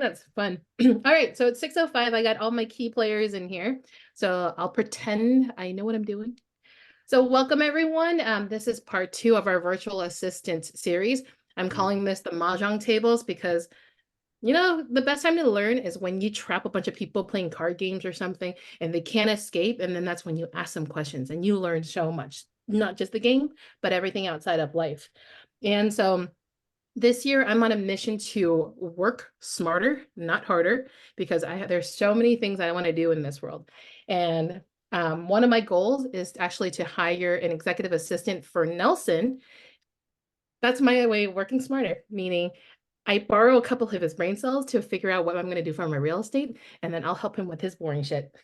That's fun. All right, so it's 6:05. I got all my key players in here. So I'll pretend I know what I'm doing. So welcome everyone. This is part 2 of our virtual assistant series. I'm calling this the Mahjong tables because the best time to learn is when you trap a bunch of people playing card games or something and they can't escape. And then that's when you ask them questions and you learn so much, not just the game, but everything outside of life. And so this year I'm on a mission to work smarter, not harder, because there's so many things I want to do in this world. And one of my goals is actually to hire an executive assistant for Nelson. That's my way of working smarter, meaning I borrow a couple of his brain cells to figure out what I'm going to do for my real estate, and then I'll help him with his boring shit.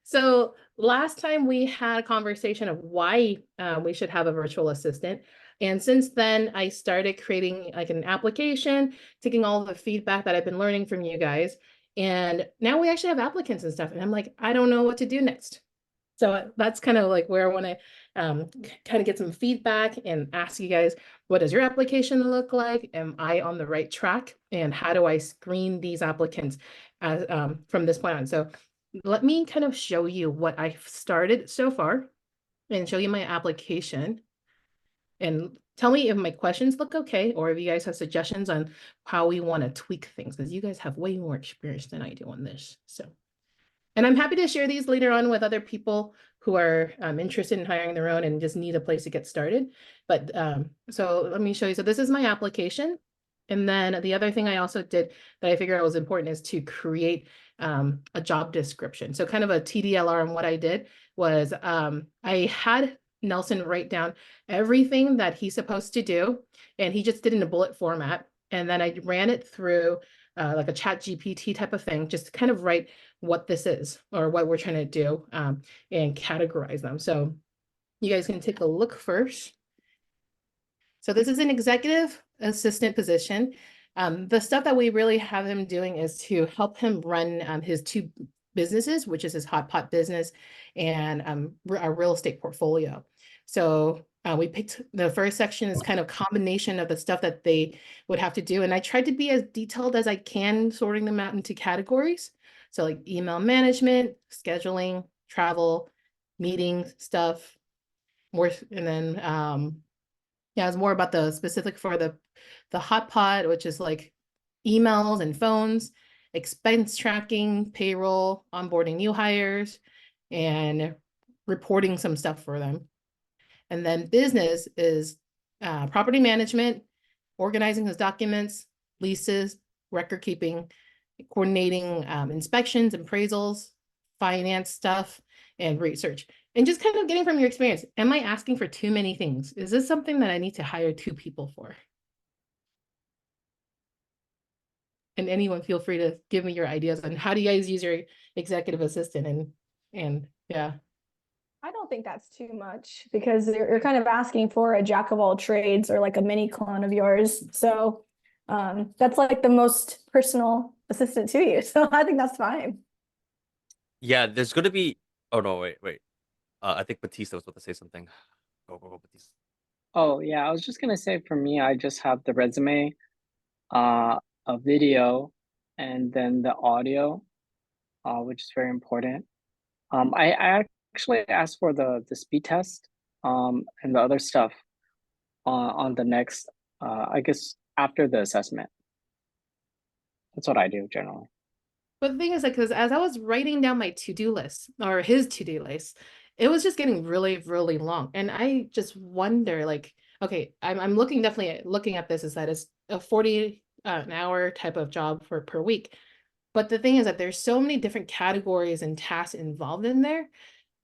So last time we had a conversation of why we should have a virtual assistant. And since then, I started creating like an application, taking all the feedback that I've been learning from you guys. And now we actually have applicants and stuff. And I'm like, I don't know what to do next. So that's kind of like where I want to kind of get some feedback and ask you guys, what does your application look like? Am I on the right track? And how do I screen these applicants as, from this point on? So let me kind of show you what I've started so far and show you my application. And tell me if my questions look okay, or if you guys have suggestions on how we want to tweak things, because you guys have way more experience than I do on this. So. And I'm happy to share these later on with other people who are interested in hiring their own and just need a place to get started. But so let me show you. So this is my application. And then the other thing I also did that I figured out was important is to create a job description. So kind of a TDLR on what I did was I had Nelson write down everything that he's supposed to do. And he just did it in a bullet format. And then I ran it through like a chat GPT type of thing, just to kind of write what this is or what we're trying to do and categorize them. So you guys can take a look first. So this is an executive assistant position. The stuff that we really have him doing is to help him run his 2 businesses, which is his hot pot business and our real estate portfolio. So we picked the first section is kind of combination of the stuff that they would have to do. And I tried to be as detailed as I can, sorting them out into categories. So like email management, scheduling, travel, meeting stuff, more, and then yeah, it's more about the specific for the hot pot, which is like emails and phones, expense tracking, payroll, onboarding new hires, and reporting some stuff for them. And then business is property management, organizing his documents, leases, record keeping, coordinating inspections, appraisals, finance stuff, and research. And just kind of getting from your experience, am I asking for too many things? Is this something that I need to hire 2 people for? And anyone feel free to give me your ideas on how do you guys use your executive assistant and yeah. I don't think that's too much because you're kind of asking for a jack of all trades or like a mini clone of yours. So that's like the most personal assistant to you. So I think that's fine. Yeah, there's gonna be. Oh no, wait. I think Batista was about to say something. Go, Batista. Oh yeah, I was just gonna say for me, I just have the resume, a video, and then the audio, which is very important. I actually asked for the speed test, and the other stuff on the next, I guess after the assessment. That's what I do generally. But the thing is, like, because as I was writing down my to-do list or his to-do list, it was just getting really, really long. And I just wonder, like, okay, I'm looking definitely looking at this is that it's a 40 an hour type of job for per week. But the thing is that there's so many different categories and tasks involved in there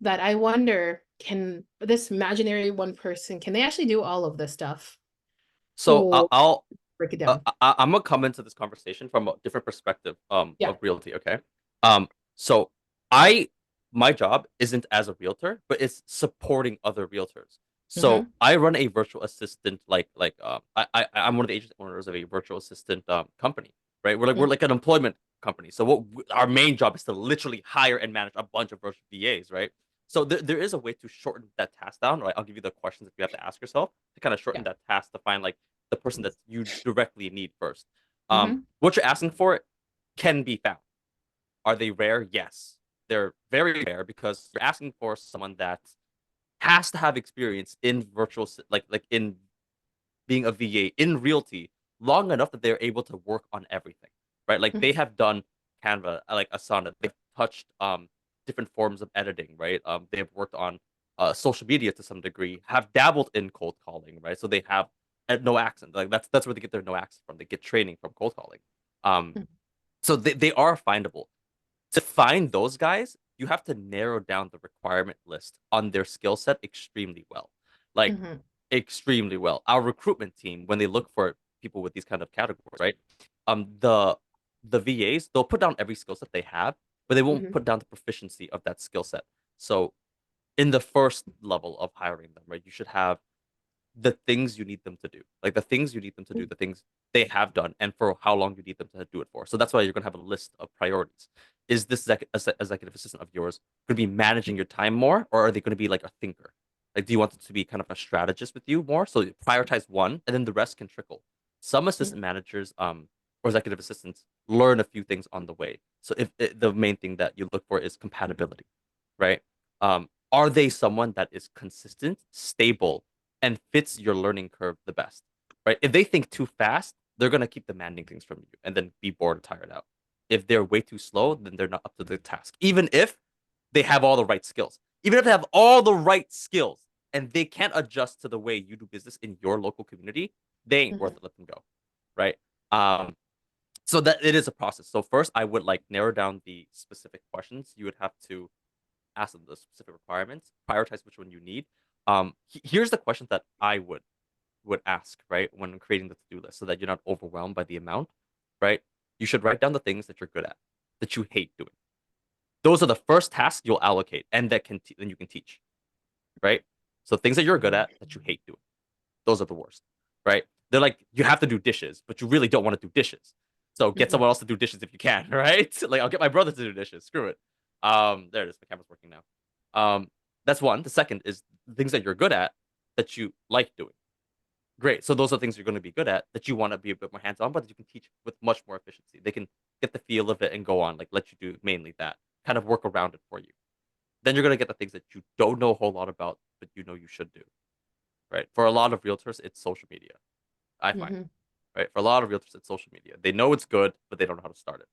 that I wonder, can this imaginary one person, can they actually do all of this stuff? So Or I'll break it down. I'm gonna come into this conversation from a different perspective Yeah. of realty. Okay. So I my job isn't as a realtor, but it's supporting other realtors. So I run a virtual assistant I'm one of the agent owners of a virtual assistant company, right? We're like an employment company. So our main job is to literally hire and manage a bunch of virtual VAs, right? So there is a way to shorten that task down, right? I'll give you the questions that you have to ask yourself to kind of shorten that task to find like the person that you directly need first. What you're asking for can be found. Are they rare? Yes. They're very rare because you're asking for someone that has to have experience in virtual, like in being a VA in realty long enough that they're able to work on everything, right? Like they have done Canva, like Asana, they've touched different forms of editing, right? They've worked on social media to some degree, have dabbled in cold calling, right? So they have no accent. Like that's where they get their no accent from. They get training from cold calling. Um, so they are findable. To find those guys, you have to narrow down the requirement list on their skill set extremely well. Like extremely well. Our recruitment team, when they look for people with these kind of categories, right? The VAs, they'll put down every skill set they have, but they won't put down the proficiency of that skill set. So in the first level of hiring them, right, you should have the things you need them to do, like the things you need them to do, the things they have done, and for how long you need them to do it for. So that's why you're going to have a list of priorities. Is this executive assistant of yours going to be managing your time more, or are they going to be like a thinker? Like, do you want it to be kind of a strategist with you more? So you prioritize one, and then the rest can trickle. Some assistant managers, or executive assistants, learn a few things on the way. So if the main thing that you look for is compatibility, right? Are they someone that is consistent, stable, and fits your learning curve the best, right? If they think too fast, they're going to keep demanding things from you and then be bored and tired out. If they're way too slow, then they're not up to the task, even if they have all the right skills. Even if they have all the right skills and they can't adjust to the way you do business in your local community, they ain't worth it. Let them go, right? So that it is a process. So first, I would like narrow down the specific questions you would have to ask them, the specific requirements, prioritize which one you need. Here's the questions that I would ask, right, when creating the to-do list, so that you're not overwhelmed by the amount, right? You should write down the things that you're good at, that you hate doing. Those are the first tasks you'll allocate, and that then you can teach, right? So things that you're good at that you hate doing, those are the worst, right? They're like, you have to do dishes, but you really don't want to do dishes. So get someone else to do dishes if you can, right? Like, I'll get my brother to do dishes. Screw it. There it is. My camera's working now. That's one. The second is things that you're good at that you like doing. Great. So those are things you're going to be good at that you want to be a bit more hands-on, but that you can teach with much more efficiency. They can get the feel of it and go on, like let you do mainly that, kind of work around it for you. Then you're going to get the things that you don't know a whole lot about, but you know you should do, right? For a lot of realtors, it's social media, I find, right? For a lot of realtors, it's social media. They know it's good, but they don't know how to start it.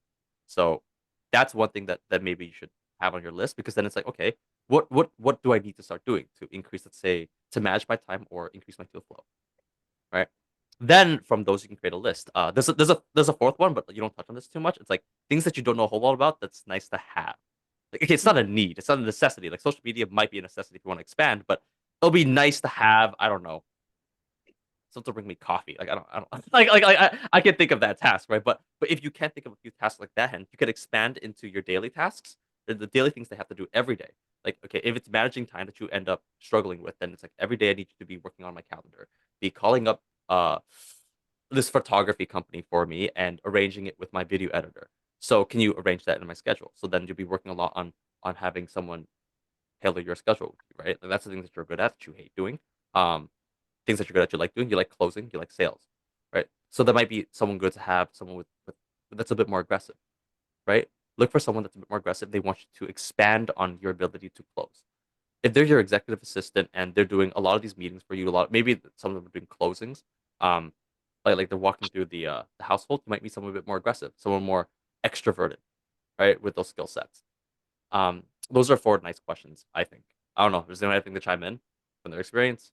So that's one thing that maybe you should have on your list, because then it's like, okay, what do I need to start doing to increase, let's say, to manage my time or increase my deal flow, right? Then from those you can create a list. There's a fourth one, but you don't touch on this too much. It's like things that you don't know a whole lot about that's nice to have. Like, okay, it's not a need, it's not a necessity. Like social media might be a necessity if you want to expand, but it'll be nice to have. I don't know, something to bring me coffee. Like I don't I can think of that task, right? But if you can't think of a few tasks like that, and you could expand into your daily tasks, the daily things they have to do every day. Like, okay, if it's managing time that you end up struggling with, then it's like every day I need to be working on my calendar, be calling up this photography company for me and arranging it with my video editor. So can you arrange that in my schedule? So then you'll be working a lot on having someone tailor your schedule, right? Like that's the things that you're good at that you hate doing. Things that you're good at, you like doing, you like closing, you like sales, right? So that might be someone good to have, someone with that's a bit more aggressive, right? Look for someone that's a bit more aggressive. They want you to expand on your ability to close. If they're your executive assistant and they're doing a lot of these meetings for you, maybe some of them are doing closings, um, like they're walking through the household, you might need someone a bit more aggressive, someone more extroverted, right, with those skill sets. Those are four nice questions, I think. I don't know. Is there anything to chime in from their experience?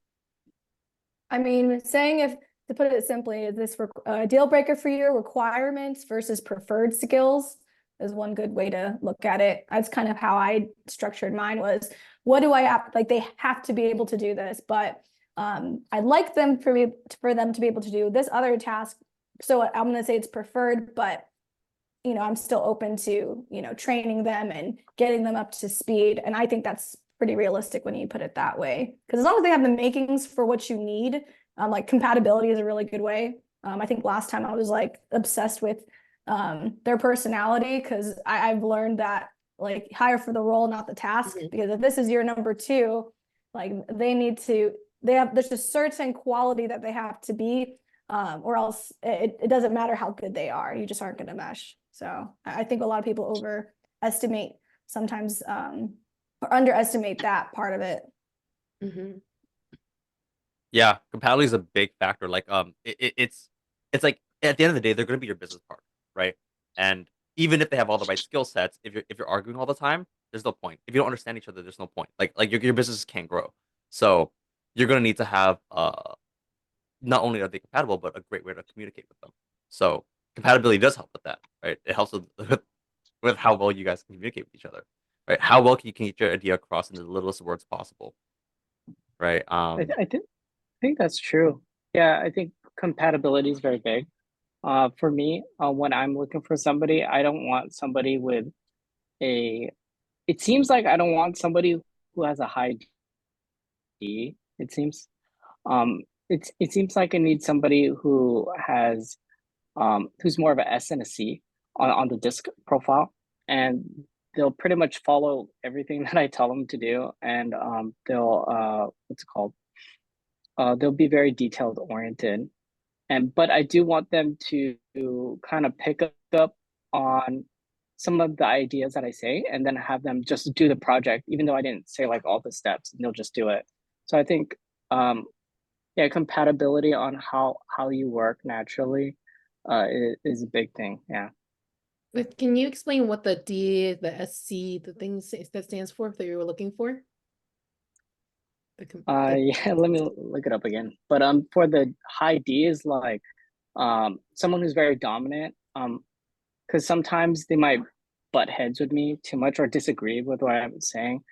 I mean, saying, if to put it simply, is this a deal breaker for you? Requirements versus preferred skills is one good way to look at it. That's kind of how I structured mine. Was, what do I have? Like, they have to be able to do this, but I'd like them for them to be able to do this other task. So I'm going to say it's preferred, but I'm still open to training them and getting them up to speed. And I think that's pretty realistic when you put it that way, because as long as they have the makings for what you need, like compatibility is a really good way. I think last time I was like obsessed with their personality, because I've learned that, like, hire for the role, not the task. Because if this is your number two, like, there's a certain quality that they have to be or else it doesn't matter how good they are, you just aren't going to mesh. So I think a lot of people overestimate sometimes, or underestimate that part of it. Mhm. Yeah, compatibility is a big factor. Like, it's like at the end of the day, they're going to be your business partner, right? And even if they have all the right skill sets, if you're arguing all the time, there's no point. If you don't understand each other, there's no point. Like your business can't grow. So you're going to need to have not only are they compatible, but a great way to communicate with them. So compatibility does help with that, right? It helps with how well you guys can communicate with each other, right? How well can you get your idea across in the littlest words possible, right? I think that's true. Yeah, I think compatibility is very big. For me, when I'm looking for somebody, I don't want somebody with a. It seems like I don't want somebody who has a high D. It seems. It seems like I need somebody who has who's more of a S and a C on the disc profile, and they'll pretty much follow everything that I tell them to do, and they'll what's it called? They'll be very detailed oriented, and but I do want them to kind of pick up on some of the ideas that I say, and then have them just do the project, even though I didn't say like all the steps, and they'll just do it. So I think um, yeah, compatibility on how you work naturally is a big thing. Yeah. But can you explain what the D, the SC, the things that stands for that you were looking for? Yeah, let me look it up again. But for the high D is like someone who's very dominant. Because sometimes they might butt heads with me too much or disagree with what I'm saying.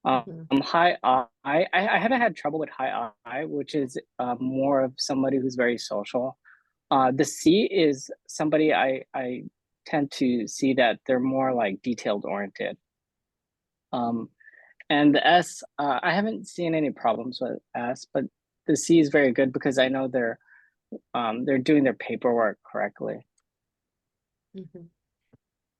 Mhm. High I haven't had trouble with high I, which is more of somebody who's very social. The C is somebody I tend to see that they're more like detailed oriented. And the S, I haven't seen any problems with S, but the C is very good because I know they're doing their paperwork correctly. Mhm.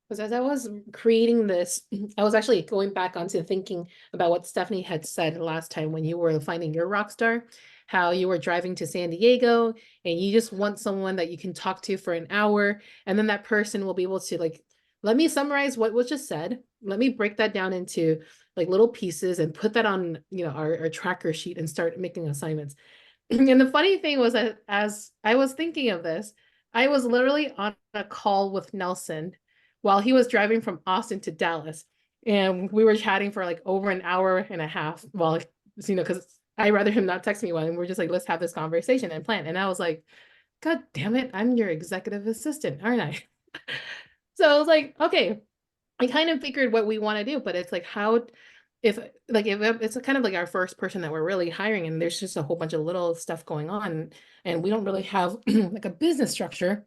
Because as I was creating this, I was actually going back onto thinking about what Stephanie had said last time when you were finding your rock star, how you were driving to San Diego and you just want someone that you can talk to for an hour, and then that person will be able to like, let me summarize what was just said. Let me break that down into like little pieces and put that on, our tracker sheet and start making assignments. And the funny thing was that as I was thinking of this, I was literally on a call with Nelson while he was driving from Austin to Dallas. And we were chatting for like over an hour and a half while, because I rather him not text me while, and we're just like, let's have this conversation and plan. And I was like, God damn it, I'm your executive assistant, aren't I? So I was like, okay, I kind of figured what we want to do, but it's like how if it's kind of like our first person that we're really hiring and there's just a whole bunch of little stuff going on and we don't really have like a business structure,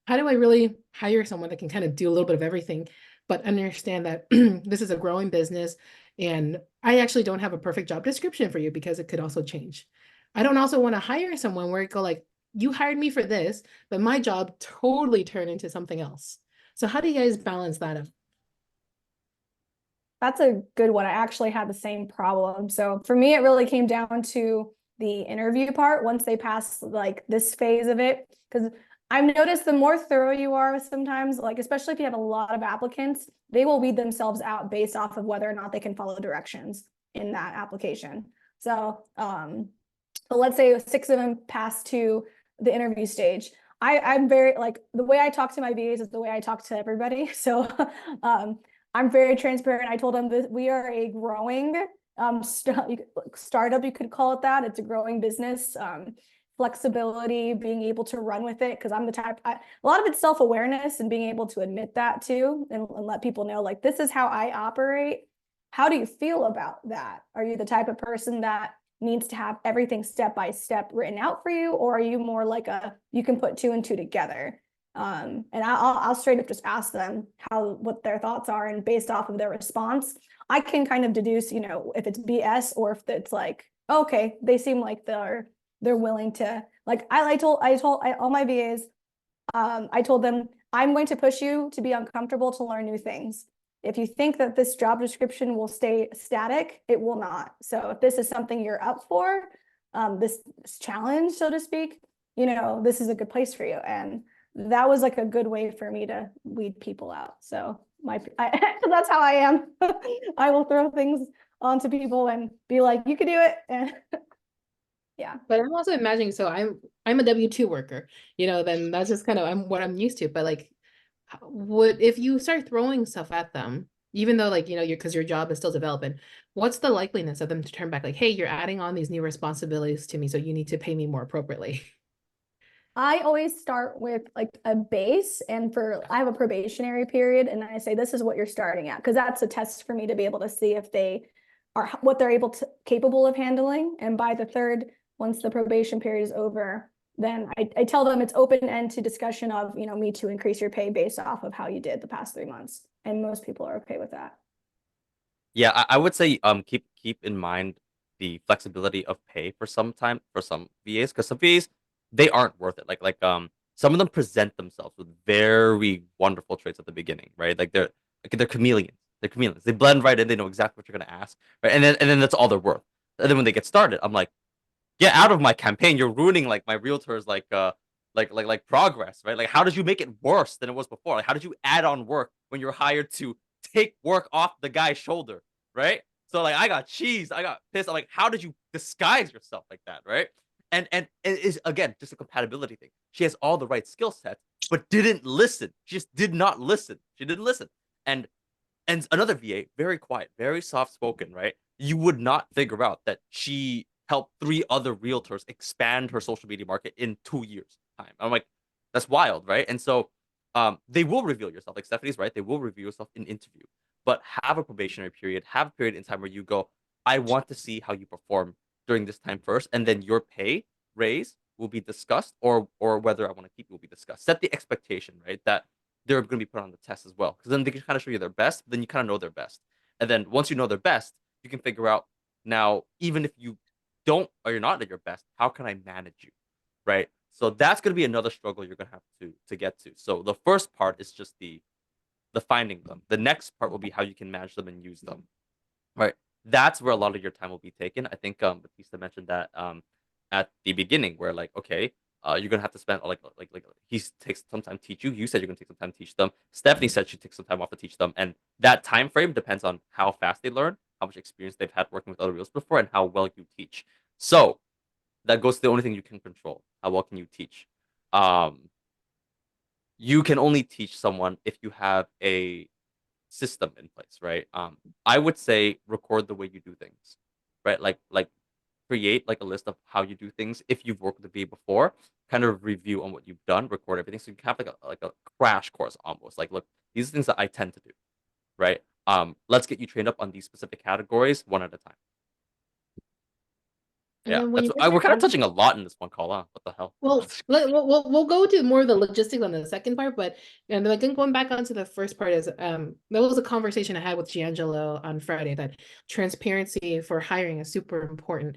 how do I really hire someone that can kind of do a little bit of everything, but understand that this is a growing business and I actually don't have a perfect job description for you because it could also change. I don't also want to hire someone where it go like, you hired me for this, but my job totally turned into something else. So how do you guys balance that out? That's a good one. I actually had the same problem. So for me, it really came down to the interview part once they pass like this phase of it. Because I've noticed the more thorough you are sometimes, like especially if you have a lot of applicants, they will weed themselves out based off of whether or not they can follow directions in that application. So but let's say 6 of them pass to the interview stage. I'm very like the way I talk to my VAs is the way I talk to everybody. So I'm very transparent. I told them that we are a growing startup, you could call it that. It's a growing business. Flexibility, being able to run with it, because I'm the type, a lot of it's self-awareness and being able to admit that too, and let people know like, this is how I operate. How do you feel about that? Are you the type of person that needs to have everything step by step written out for you, or are you more like you can put 2 and 2 together? And I'll straight up just ask them what their thoughts are, and based off of their response, I can kind of deduce, if it's BS or if it's like, okay, they seem like they're willing to, like, I told all my VAs, I told them, I'm going to push you to be uncomfortable to learn new things. If you think that this job description will stay static, it will not. So if this is something you're up for, this challenge, so to speak, you know, this is a good place for you. And that was like a good way for me to weed people out. So that's how I am. I will throw things onto people and be like, you can do it. And yeah. But I'm also imagining, so I'm a W-2 worker, you know, then that's just kind of what I'm used to. But like, would if you start throwing stuff at them, even though like, you know, because your job is still developing, what's the likeliness of them to turn back like, hey, you're adding on these new responsibilities to me, so you need to pay me more appropriately? I always start with like a base, and I have a probationary period, and I say this is what you're starting at, because that's a test for me to be able to see if they are what they're capable of handling. And by the third, once the probation period is over, then I tell them it's open end to discussion of, you know, me to increase your pay based off of how you did the past 3 months. And most people are okay with that. Yeah, I would say keep in mind the flexibility of pay for some VAs, because some VAs, they aren't worth it. Some of them present themselves with very wonderful traits at the beginning, right? They're chameleons. They're chameleons. They blend right in. They know exactly what you're gonna ask, right? And then that's all they're worth. And then when they get started, I'm like, get out of my campaign. You're ruining like my realtors progress, right? Like, how did you make it worse than it was before? Like, how did you add on work when you're hired to take work off the guy's shoulder, right? So like, I got cheese, I got pissed. I'm like, how did you disguise yourself like that, right? And it is again just a compatibility thing. She has all the right skill sets, but didn't listen. She just did not listen. She didn't listen. And another VA, very quiet, very soft spoken, right? You would not figure out that she helped 3 other realtors expand her social media market in 2 years time. I'm like, that's wild, right? And so they will reveal yourself. Like Stephanie's right, they will reveal yourself in interview, but have a probationary period, have a period in time where you go, I want to see how you perform during this time first, and then your pay raise will be discussed, or whether I want to keep you will be discussed. Set the expectation, right? That they're going to be put on the test as well, because then they can kind of show you their best. Then you kind of know their best, and then once you know their best, you can figure out now, even if you don't or you're not at your best, how can I manage you, right? So that's going to be another struggle you're going to have to get to. So the first part is just the finding them. The next part will be how you can manage them and use them, right? That's where a lot of your time will be taken. I think Batista mentioned that at the beginning, where like, okay, you're gonna have to spend like he takes some time to teach you. You said you're gonna take some time to teach them. Stephanie said she takes some time off to teach them, and that time frame depends on how fast they learn, how much experience they've had working with other reels before, and how well you teach. So that goes to the only thing you can control. How well can you teach? Um, you can only teach someone if you have a system in place, right? I would say record the way you do things, right? Like create like a list of how you do things. If you've worked with the VA before, kind of review on what you've done, record everything, so you can have like a crash course almost. Like, look, these are things that I tend to do, right? Let's get you trained up on these specific categories one at a time. And Yeah, then when you we're kind of touching a lot in this one call, huh? What the hell? well, we'll go to more of the logistics on the second part, but and then again going back onto the first part is that was a conversation I had with Giangelo on Friday, that transparency for hiring is super important.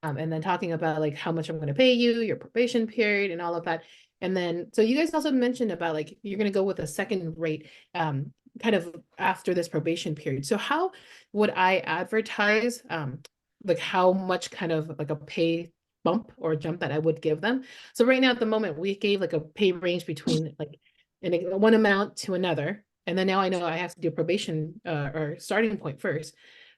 And then talking about like how much I'm going to pay you, your probation period, and all of that. And then so you guys also mentioned about like you're going to go with a second rate kind of after this probation period. So how would I advertise like how much kind of like a pay bump or jump that I would give them? So right now at the moment we gave like a pay range between like one amount to another, and then now I know I have to do probation or starting point first.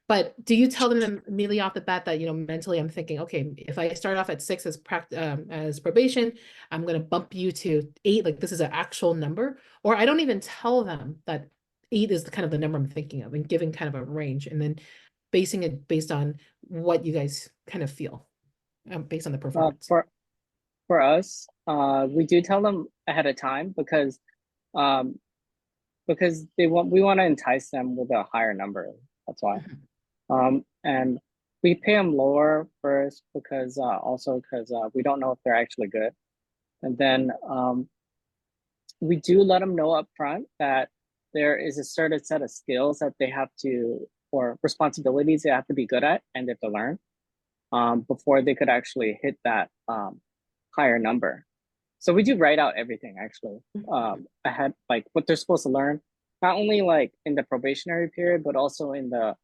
But do you tell them immediately off the bat that, you know, mentally I'm thinking, okay, if I start off at 6 as probation, I'm going to bump you to 8, like this is an actual number? Or I don't even tell them that 8 is the kind of the number I'm thinking of, and giving kind of a range, and then basing it based on what you guys kind of feel based on the Uh, performance. for us, we do tell them ahead of time um, because we want to entice them with a higher number. That's why. And we pay them lower first because we don't know if they're actually good. And then we do let them know up front that there is a certain set of skills that they have to, or responsibilities they have to be good at and they have to learn before they could actually hit that higher number. So we do write out everything actually ahead, like what they're supposed to learn, not only like in the probationary period, but also in the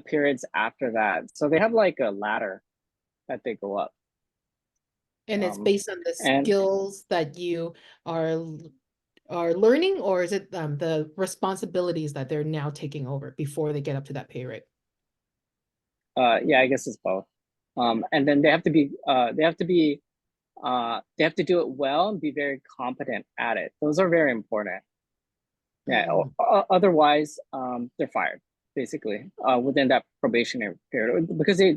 periods after that. So they have like a ladder that they go up. And it's based on the And skills that you are learning, or is it the responsibilities that they're now taking over before they get up to that pay rate? yeah, I guess it's both. And then they have to be they have to do it well and be very competent at it. Those are very important. Yeah. Otherwise, they're fired basically within that probationary period because they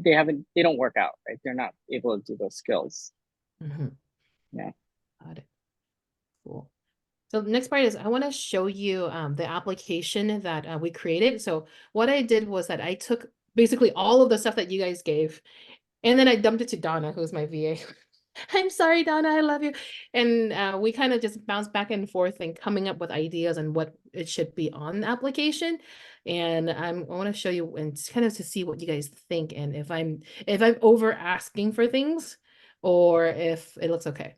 don't work out, right? They're not able to do those skills. Yeah. Got it. Cool. So the next part is I want to show you the application that we created. So what I did was that I took basically all of the stuff that you guys gave, and then I dumped it to Donna, who's my VA. I'm sorry, Donna, I love you. And we kind of just bounced back and forth and coming up with ideas on what it should be on the application. And I want to show you and kind of to see what you guys think and if I'm over asking for things or if it looks okay.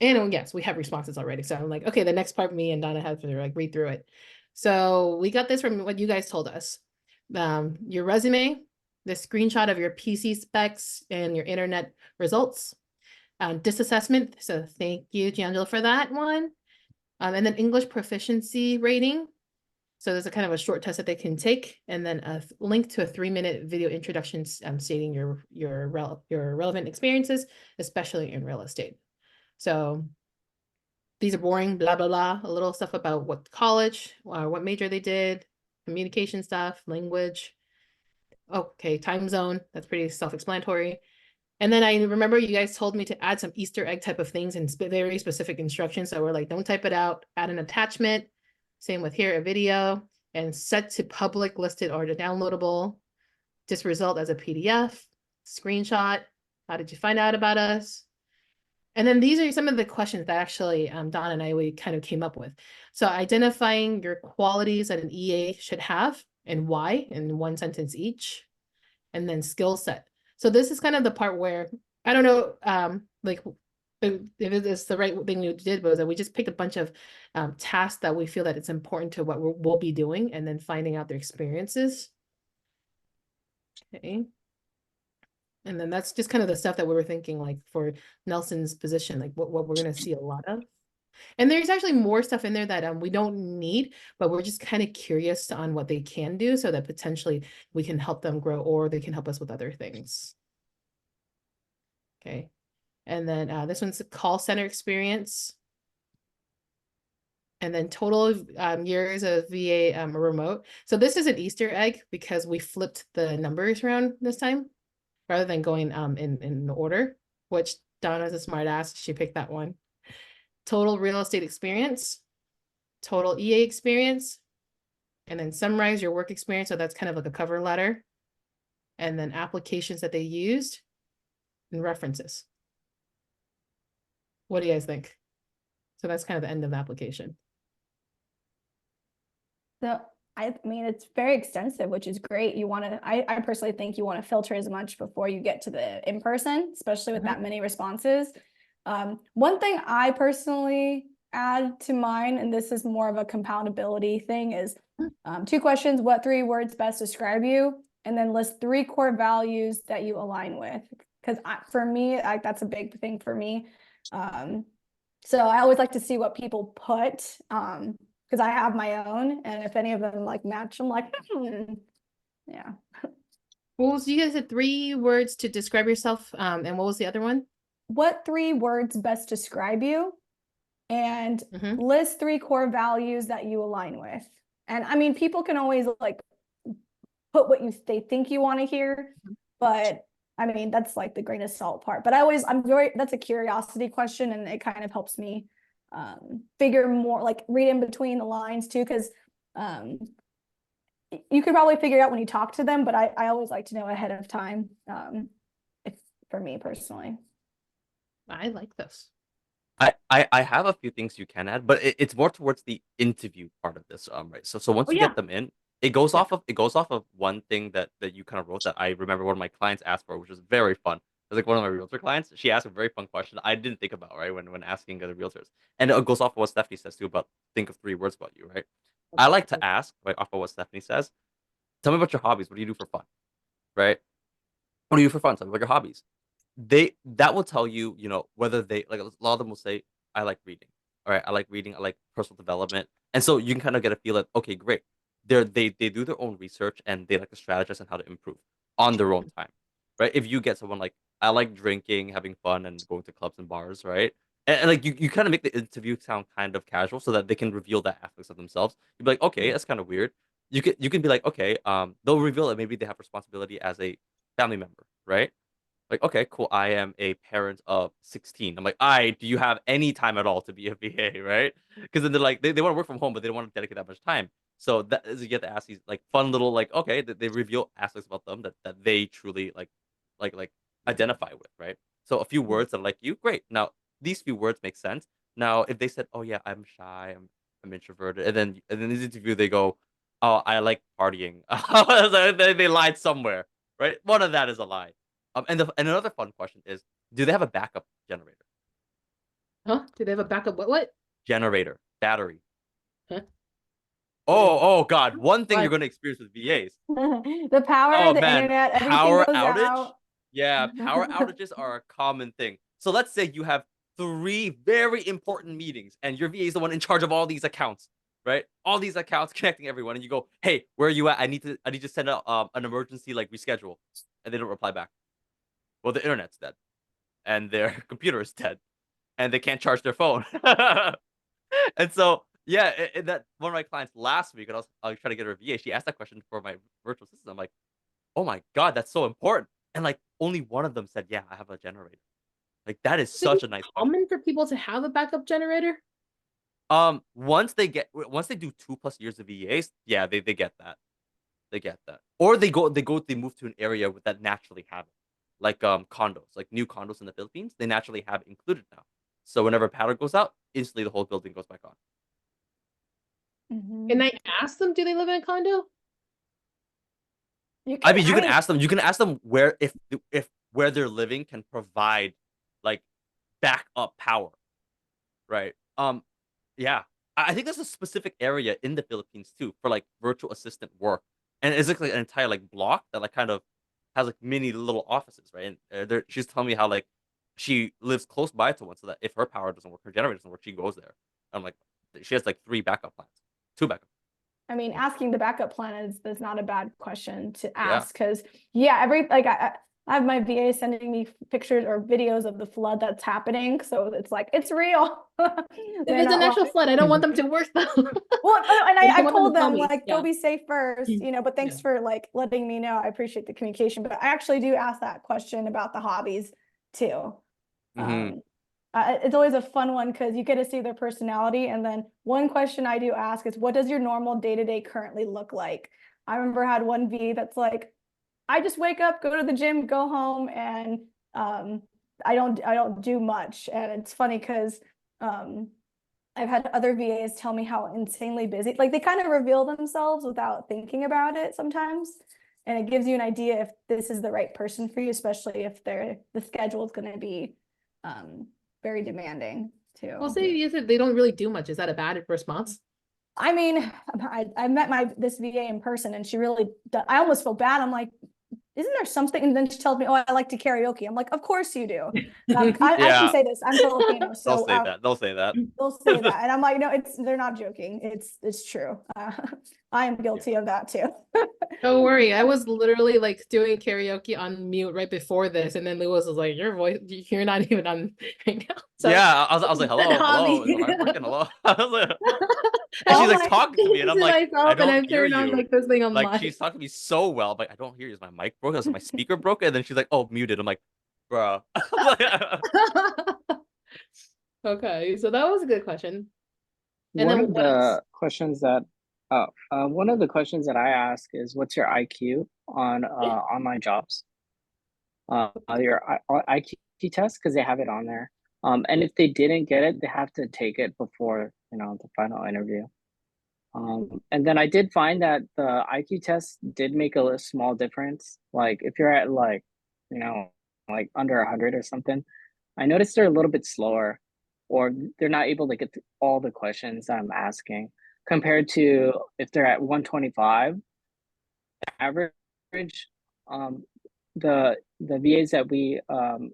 And yes, we have responses already. So I'm like, okay, the next part me and Donna have to like read through it. So we got this from what you guys told us. Your resume, the screenshot of your PC specs and your internet results, disassessment. So thank you, Giangelo, for that one. And then English proficiency rating. So there's a kind of a short test that they can take, and then a link to a 3-minute video introduction stating your relevant experiences, especially in real estate. So these are boring, blah, blah, blah, a little stuff about what college, what major they did, communication stuff, language. Okay, time zone, that's pretty self-explanatory. And then I remember you guys told me to add some Easter egg type of things and very specific instructions. So we're like, don't type it out, add an attachment. Same with here, a video, and set to public, listed, or downloadable. Just result as a PDF, screenshot. How did you find out about us? And then these are some of the questions that actually Don and we kind of came up with. So identifying your qualities that an EA should have and why in one sentence each, and then skill set. So this is kind of the part where I don't know, like if it is the right thing you did was that we just picked a bunch of tasks that we feel that it's important to what we'll be doing, and then finding out their experiences. Okay. And then that's just kind of the stuff that we were thinking, like for Nelson's position, like what we're going to see a lot of. And there's actually more stuff in there that we don't need, but we're just kind of curious on what they can do so that potentially we can help them grow or they can help us with other things. Okay. And then this one's a call center experience. And then total years of VA remote. So this is an Easter egg because we flipped the numbers around this time rather than going in order, which Donna's a smart ass. She picked that one. Total real estate experience, total EA experience, and then summarize your work experience. So that's kind of like a cover letter. And then applications that they used and references. What do you guys think? So that's kind of the end of the application. So I mean, it's very extensive, which is great. You want to, I personally think you want to filter as much before you get to the in-person, especially with that many responses. One thing I personally add to mine, and this is more of a compoundability thing, is 2 questions. What 3 words best describe you? And then list 3 core values that you align with. Because for me, that's a big thing for me. So I always like to see what people put. Because I have my own, and if any of them like match, I'm like, yeah. Well, so you guys had 3 words to describe yourself, and what was the other one? What 3 words best describe you? And list 3 core values that you align with. And I mean, people can always like put what they think you want to hear, but I mean, that's like the grain of salt part. But that's a curiosity question, and it kind of helps me figure more, like read in between the lines too, because you could probably figure it out when you talk to them, but I always like to know ahead of time, for me personally. I like this. I have a few things you can add, but it's more towards the interview part of this, right? So once you get them in, it goes off of one thing that you kind of wrote that I remember one of my clients asked for, which was very fun. It was like one of my realtor clients. She asked a very fun question I didn't think about, right, when asking other realtors, and it goes off of what Stephanie says too about think of 3 words about you, right? I like to ask, like off of what Stephanie says, tell me about your hobbies. What do you do for fun, right? what do you do for fun? Tell me about your hobbies. That will tell you, whether they like a lot of them will say, I like reading. All right, I like reading, I like personal development. And so you can kind of get a feel that, okay, great. They do their own research and they like to strategize on how to improve on their own time. Right. If you get someone like, I like drinking, having fun, and going to clubs and bars, right? And like you kind of make the interview sound kind of casual so that they can reveal that aspects of themselves. You'd be like, okay, that's kind of weird. You can be like, okay, they'll reveal that maybe they have responsibility as a family member, right? Like, okay, cool. I am a parent of 16. I'm like, do you have any time at all to be a VA, right? Because then they're like, they want to work from home, but they don't want to dedicate that much time. So that is, you get to ask these like fun little, like, okay, they reveal aspects about them that they truly like identify with, right? So a few words that are like you, great. Now these few words make sense. Now if they said, oh yeah, I'm shy, I'm introverted, and then in this interview they go, oh, I like partying. They lied somewhere, right? One of that is a lie. And another fun question is, do they have a backup generator? Huh? Do they have a backup? What? Generator, battery. Huh? Oh God. One thing you're What? going to experience with VAs. The power, Oh the man, internet, everything power goes outage. out. Yeah, power outages are a common thing. So let's say you have 3 very important meetings, and your VA is the one in charge of all these accounts, right? All these accounts connecting everyone, and you go, "Hey, where are you at? I need to send out an emergency like reschedule," and they don't reply back. Well, the internet's dead, and their computer is dead, and they can't charge their phone. And so, yeah, that one of my clients last week, and I was trying to get her a VA. She asked that question for my virtual assistant. I'm like, oh my God, that's so important. And like only one of them said, yeah, I have a generator. Like that is Is it such a nice bonus. common for people to have a backup generator? Once they do 2+ years of VAs, yeah, they get that. They get that. Or they move to an area that naturally have it. Like condos, like new condos in the Philippines, they naturally have it included now. So whenever power goes out, instantly the whole building goes back on. Mhm. Can I ask them, do they live in a condo? You I can, mean, you can ask them where if where they're living can provide like backup power, right? Yeah, I think there's a specific area in the Philippines too for like virtual assistant work, and it's like an entire like block that like kind of has like mini little offices, right? And she's telling me how like she lives close by to one, so that if her power doesn't work, her generator doesn't work, she goes there. I'm like, she has like 3 backup plans, 2 backup. I mean, asking the backup plan is not a bad question to Yeah, ask because yeah, I have my VA sending me pictures or videos of the flood that's happening, so it's like it's real. If They're it's an not actual lying. flood, I don't want them to work though. Well, and I I want them told to tell them me. like go Yeah. be safe first, but thanks Yeah. for like letting me know. I appreciate the communication, but I actually do ask that question about the hobbies too. hmm Um, it's always a fun one because you get to see their personality. And then one question I do ask is, what does your normal day-to-day currently look like? I remember I had one V that's like, I just wake up, go to the gym, go home, and I don't do much. And it's funny because I've had other VAs tell me how insanely busy, like they kind of reveal themselves without thinking about it sometimes. And it gives you an idea if this is the right person for you, especially if the schedule is going to be very demanding Well, too. say you said they don't really do much. Is that a bad response? I mean, I met this VA in person and she really, I almost feel bad. I'm like, isn't there something? And then she tells me, oh, I like to karaoke. I'm like, of course you do. I can yeah. say this. I'm Filipino, They'll so say that. They'll say that. they'll say that, and I'm like, no, they're not joking. It's true. I am Yeah. guilty of that too. Don't worry, I was literally like doing karaoke on mute right before this, and then Lewis was like, "Your voice, you're not even on right now." So Yeah, I was like, good hello, hello, is hobby. my mic working? Hello. I was like, and she's Oh like my, talking to me, and I'm To like, I myself, and don't I'm hear turned on you. like this thing on Like live. she's talking to me so well. I'm like, I don't hear you. Is my mic broken? Is my speaker broken? And then she's like, oh, muted. I'm like, bruh. Okay, so that was a good question. And One then of what else? the questions that one of the questions that I ask is, what's your IQ on online jobs? Your IQ test, because they have it on there. And if they didn't get it, they have to take it before, the final interview. And then I did find that the IQ test did make a small difference. Like if you're at like, you know, like under 100 or something, I noticed they're a little bit slower, or they're not able to get to all the questions that I'm asking compared to if they're at 125 average. Um, the VAs that we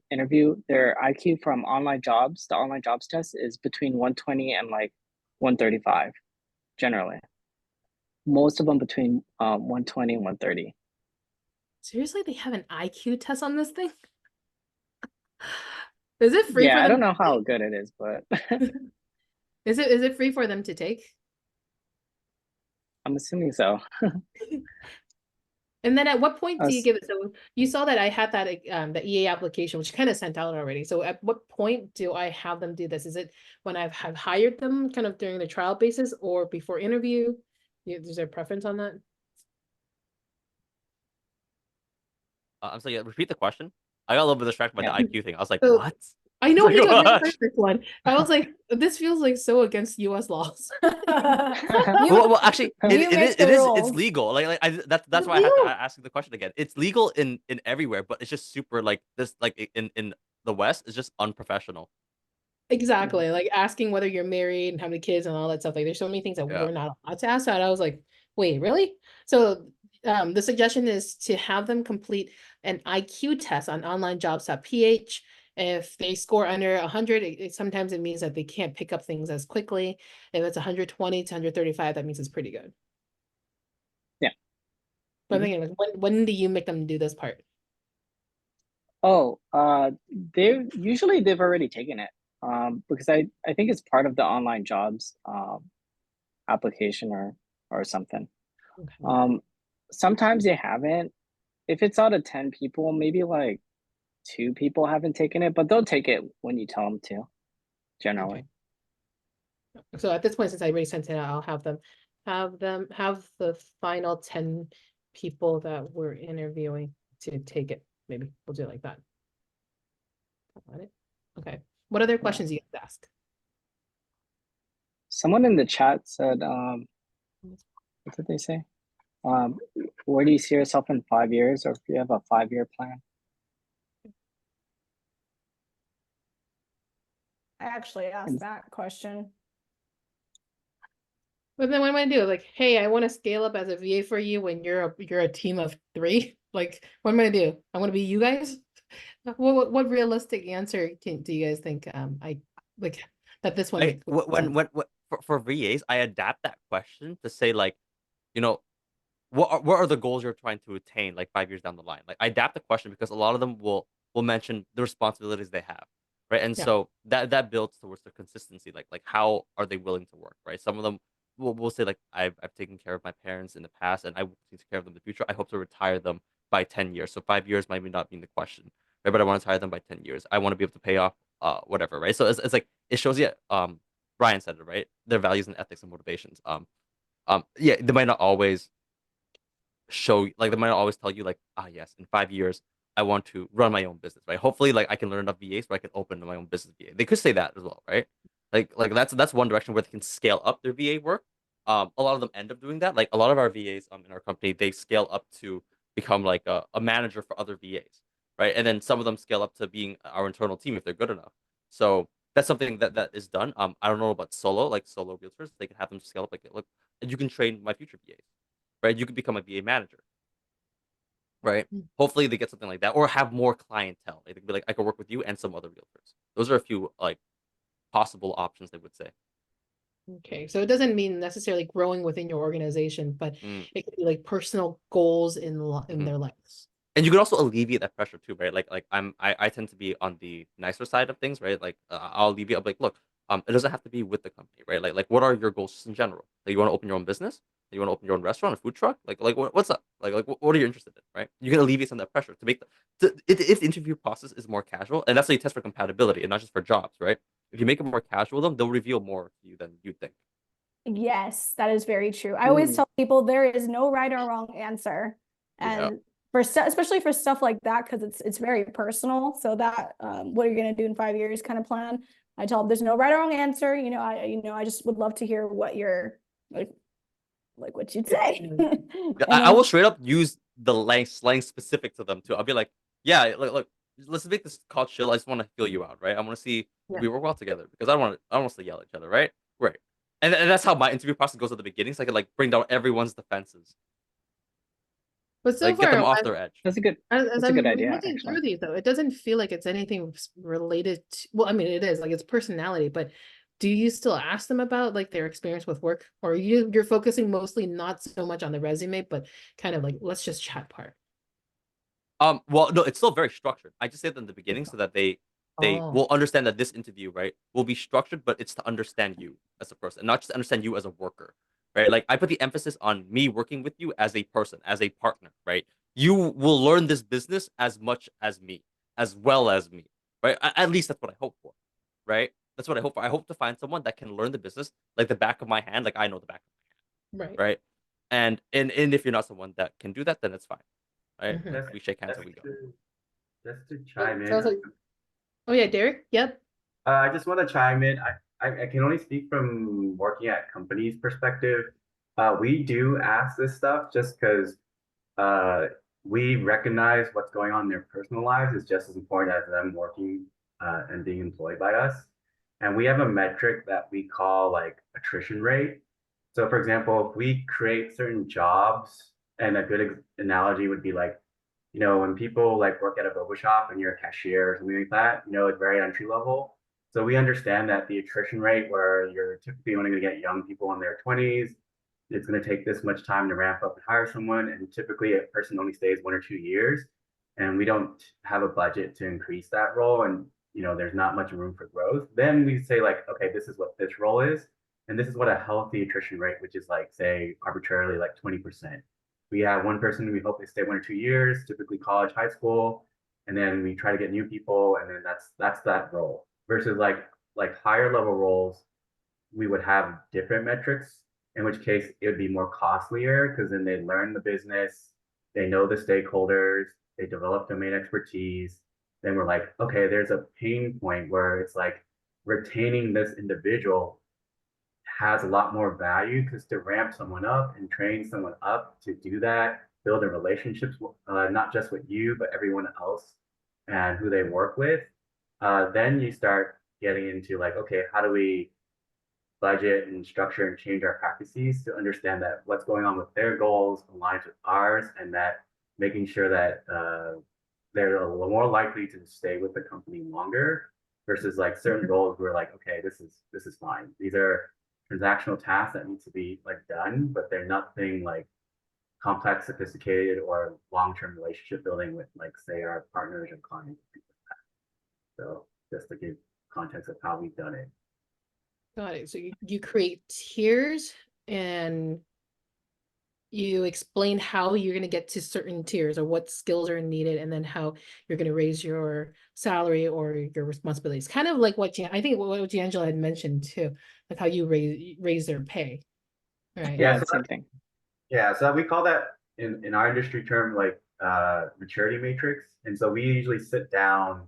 interview, their IQ from online jobs, the online jobs test is between 120 and like 135 generally. Most of them between 120 and 130. Seriously, they have an IQ test on this thing? Is it free for Yeah, I them don't know to how take? good it is, but Is it free for them to take? I'm assuming so. And then at what point do you Us- give it? So you saw that I had that the EA application, which kind of sent out already. So at what point do I have them do this? Is it when have hired them kind of during the trial basis or before interview? Is there a preference on that? I'm sorry, repeat the question. I got a little bit distracted by the yeah. IQ thing. I was like, So what? I know Like, me too. I've never heard what? this one. I was like, this feels like so against US laws. You Well, actually, you make the it's rules. legal. That's why I had to ask you the question again. It's legal in everywhere, but it's just super like this, like in the West, it's just unprofessional. Exactly. Like asking whether you're married and how many kids and all that stuff. Like there's so many things that Yeah. we're not allowed to ask. And I was like, wait, really? So the suggestion is to have them complete an IQ test on onlinejobs.ph. If they score under 100, sometimes it means that they can't pick up things as quickly. If it's 120 to 135, that means it's pretty good. Yeah. But I'm thinking, like, when do you make them do this part? Oh, they've already taken it. Because I think it's part of the online jobs application or something. Okay. Sometimes they haven't. If it's out of 10 people, maybe like 2 people haven't taken it, but they'll take it when you tell them to, generally. Okay. So at this point, since I already sent it out, I'll have have the final 10 people that we're interviewing to take it. Maybe we'll do it like that. Got it. Okay. What other questions do you guys ask? Someone in the chat said, what did they say? Where do you see yourself in 5 years, or if you have a 5-year plan? I actually asked that question. But then what am I gonna do? Like, hey, I want to scale up as a VA for you when you're a team of 3. Like, what am I gonna do? I want to be you guys. What realistic answer do you guys think? I like that this one makes sense. When for VAs, I adapt that question to say like, you know, what are the goals you're trying to attain like 5 years down the line? Like I adapt the question because a lot of them will mention the responsibilities they have, right? And Yeah. so that builds towards their consistency. Like how are they willing to work, right? Some of them will say like I've taken care of my parents in the past and I will take care of them in the future. I hope to retire them by 10 years. So 5 years might not be in the question, right? But I want to retire them by 10 years. I want to be able to pay off whatever, right? So it's like it shows you Brian said it, right? Their values and ethics and motivations. Yeah, they might not always show like they might always tell you like yes, in 5 years I want to run my own business, right? Hopefully like I can learn enough VAs where I can open my own business VA. They could say that as well, right? Like that's one direction where they can scale up their VA work. A lot of them end up doing that. Like a lot of our VAs in our company, they scale up to become like a manager for other VAs, right? And then some of them scale up to being our internal team if they're good enough. So that's something that is done. I don't know about solo realtors. They can have them scale up like look, you can train my future VAs, right? You could become a VA manager, right? Mm. Hopefully they get something like that or have more clientele. They could be like, I could work with you and some other realtors. Those are a few like possible options they would say. Okay, so it doesn't mean necessarily growing within your organization, but Mm. it could be like personal goals in Mhm. their lives. And you could also alleviate that pressure too, right? Like I tend to be on the nicer side of things, right? Like I'll alleviate. I'll be like, look, it doesn't have to be with the company, right? Like what are your goals in general? Like you want to open your own business? You want to open your own restaurant, a food truck? Like what's up? Like what are you interested in, right? You can alleviate some of that pressure to make if the interview process is more casual, and that's how you test for compatibility and not just for jobs, right? If you make it more casual, they'll reveal more to you than you think. Yes, that is very true. I always tell people there is no right or wrong answer. Yeah. And especially for stuff like that, because it's very personal. So that what are you going to do in 5 years kind of plan? I tell them there's no right or wrong answer. I just would love to hear what you're like what you'd say. Yeah, And I then will straight up use the slang specific to them too. I'll be like, yeah, look, let's make this call chill. I just want to feel you out, right? I want to see Yeah. we work well together because I don't want us to yell at each other, right? Right. And that's how my interview process goes at the beginning, so I can like bring down everyone's defenses. But so Like get them far, off their edge. as that's a I'm good idea, looking actually. through these though, it doesn't feel like it's anything related to, well, I mean, it is like it's personality, but do you still ask them about like their experience with work, or you're focusing mostly not so much on the resume, but kind of like let's just chat part? Well, no, it's still very structured. I just said that in the beginning so that they Oh, will understand that this interview, right, will be structured, but it's to understand you as a person, not just to understand you as a worker, right? Like I put the emphasis on me working with you as a person, as a partner, right? You will learn this business as much as me, as well as me, right? At least that's what I hope for, right? That's what I hope for. I hope to find someone that can learn the business like the back of my hand, like I know the back of my hand, right. right? And if you're not someone that can do that, then it's fine, right? Mhm. Just We shake hands just and we go. to Oh, chime in. sounds like, oh yeah, Derek. Yep. I just want to chime in. I can only speak from working at companies' perspective. We do ask this stuff just because uh, we recognize what's going on in their personal lives is just as important as them working and being employed by us. And we have a metric that we call like attrition rate. So, for example, if we create certain jobs, and a good analogy would be like, when people like work at a boba shop and you're a cashier or something like that, it's very entry level. So we understand that the attrition rate where you're typically only going to get young people in their 20s, it's going to take this much time to ramp up and hire someone. And typically a person only stays 1 or 2 years. And we don't have a budget to increase that role. And, there's not much room for growth. Then we say like, okay, this is what this role is. And this is what a healthy attrition rate, which is like, say, arbitrarily like 20%. We have one person, we hope they stay 1 or 2 years, typically college, high school, and then we try to get new people, and then that's that role. Versus like higher level roles, we would have different metrics, in which case it would be more costlier because then they learn the business, they know the stakeholders, they develop domain expertise. Then we're like, okay, there's a pain point where it's like retaining this individual has a lot more value because to ramp someone up and train someone up to do that, build a relationships, not just with you, but everyone else and who they work with, then you start getting into like, okay, how do we budget and structure and change our practices to understand that what's going on with their goals aligns with ours, and that making sure that they're a little more likely to stay with the company longer versus like certain goals we're like, okay, this is fine. These are transactional tasks that need to be like done, but they're nothing like complex, sophisticated, or long-term relationship building with like say our partners and clients. So just to give context of how we've done it. Got it. So you create tiers and you explain how you're going to get to certain tiers or what skills are needed, and then how you're going to raise your salary or your responsibilities. Kind of like what I think what Giangela had mentioned too, like how you raise their pay, right? Yeah, Yeah, so same thing. we call that in our industry term like maturity matrix. And so we usually sit down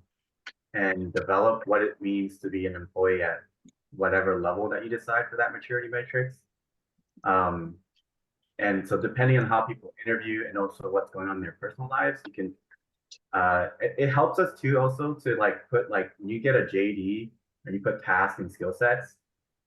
and develop what it means to be an employee at whatever level that you decide for that maturity matrix. Um, and so depending on how people interview and also what's going on in their personal lives, you can it helps us too also to like put like when you get a JD and you put tasks and skill sets,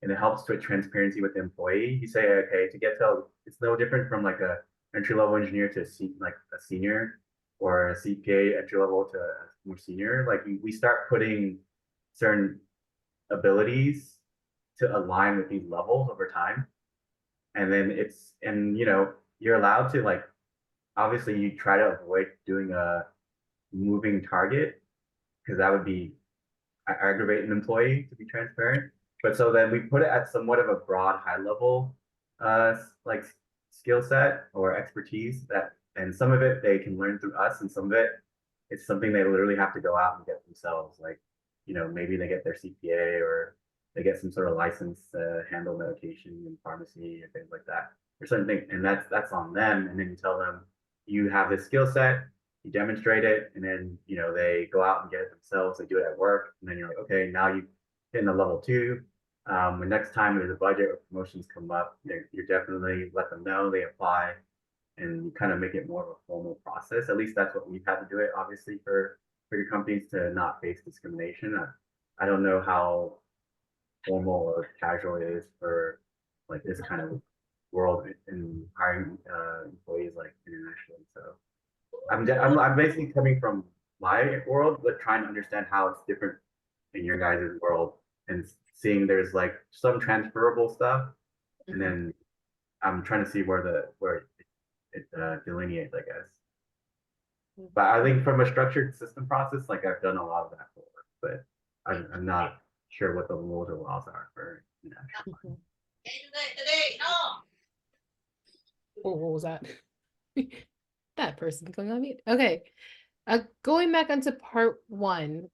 and it helps with transparency with the employee. You say, okay, to get to it's no different from like a entry level engineer to like a senior, or a CPA entry level to a more senior. Like we start putting certain abilities to align with these levels over time. And then you're allowed to like obviously you try to avoid doing a moving target because that would be aggravate an employee, to be transparent. But so then we put it at somewhat of a broad, high level, like skill set or expertise that, and some of it they can learn through us, and some of it it's something they literally have to go out and get themselves. Like, maybe they get their CPA or they get some sort of license to handle medication in pharmacy and things like that, or certain things, and that's on them. And then you tell them you have this skill set, you demonstrate it, and then they go out and get it themselves. They do it at work, and then you're like, okay, now you get in the level two. When next time there's a budget or promotions come up, you're definitely let them know, they apply, and you kind of make it more of a formal process. At least that's what we've had to do it, obviously, for your companies to not face discrimination. I don't know how formal or casual it is for like this kind of world in hiring employees like internationally. So I'm basically coming from my world, but trying to understand how it's different in your guys' world and seeing there's like some transferable stuff, and then I'm trying to see where it delineates, I guess. But I think from a structured system process, like I've done a lot of that before, but I'm not sure what the rules or laws are for Oh, what was that? That person going on mute. Okay. Going back onto part one.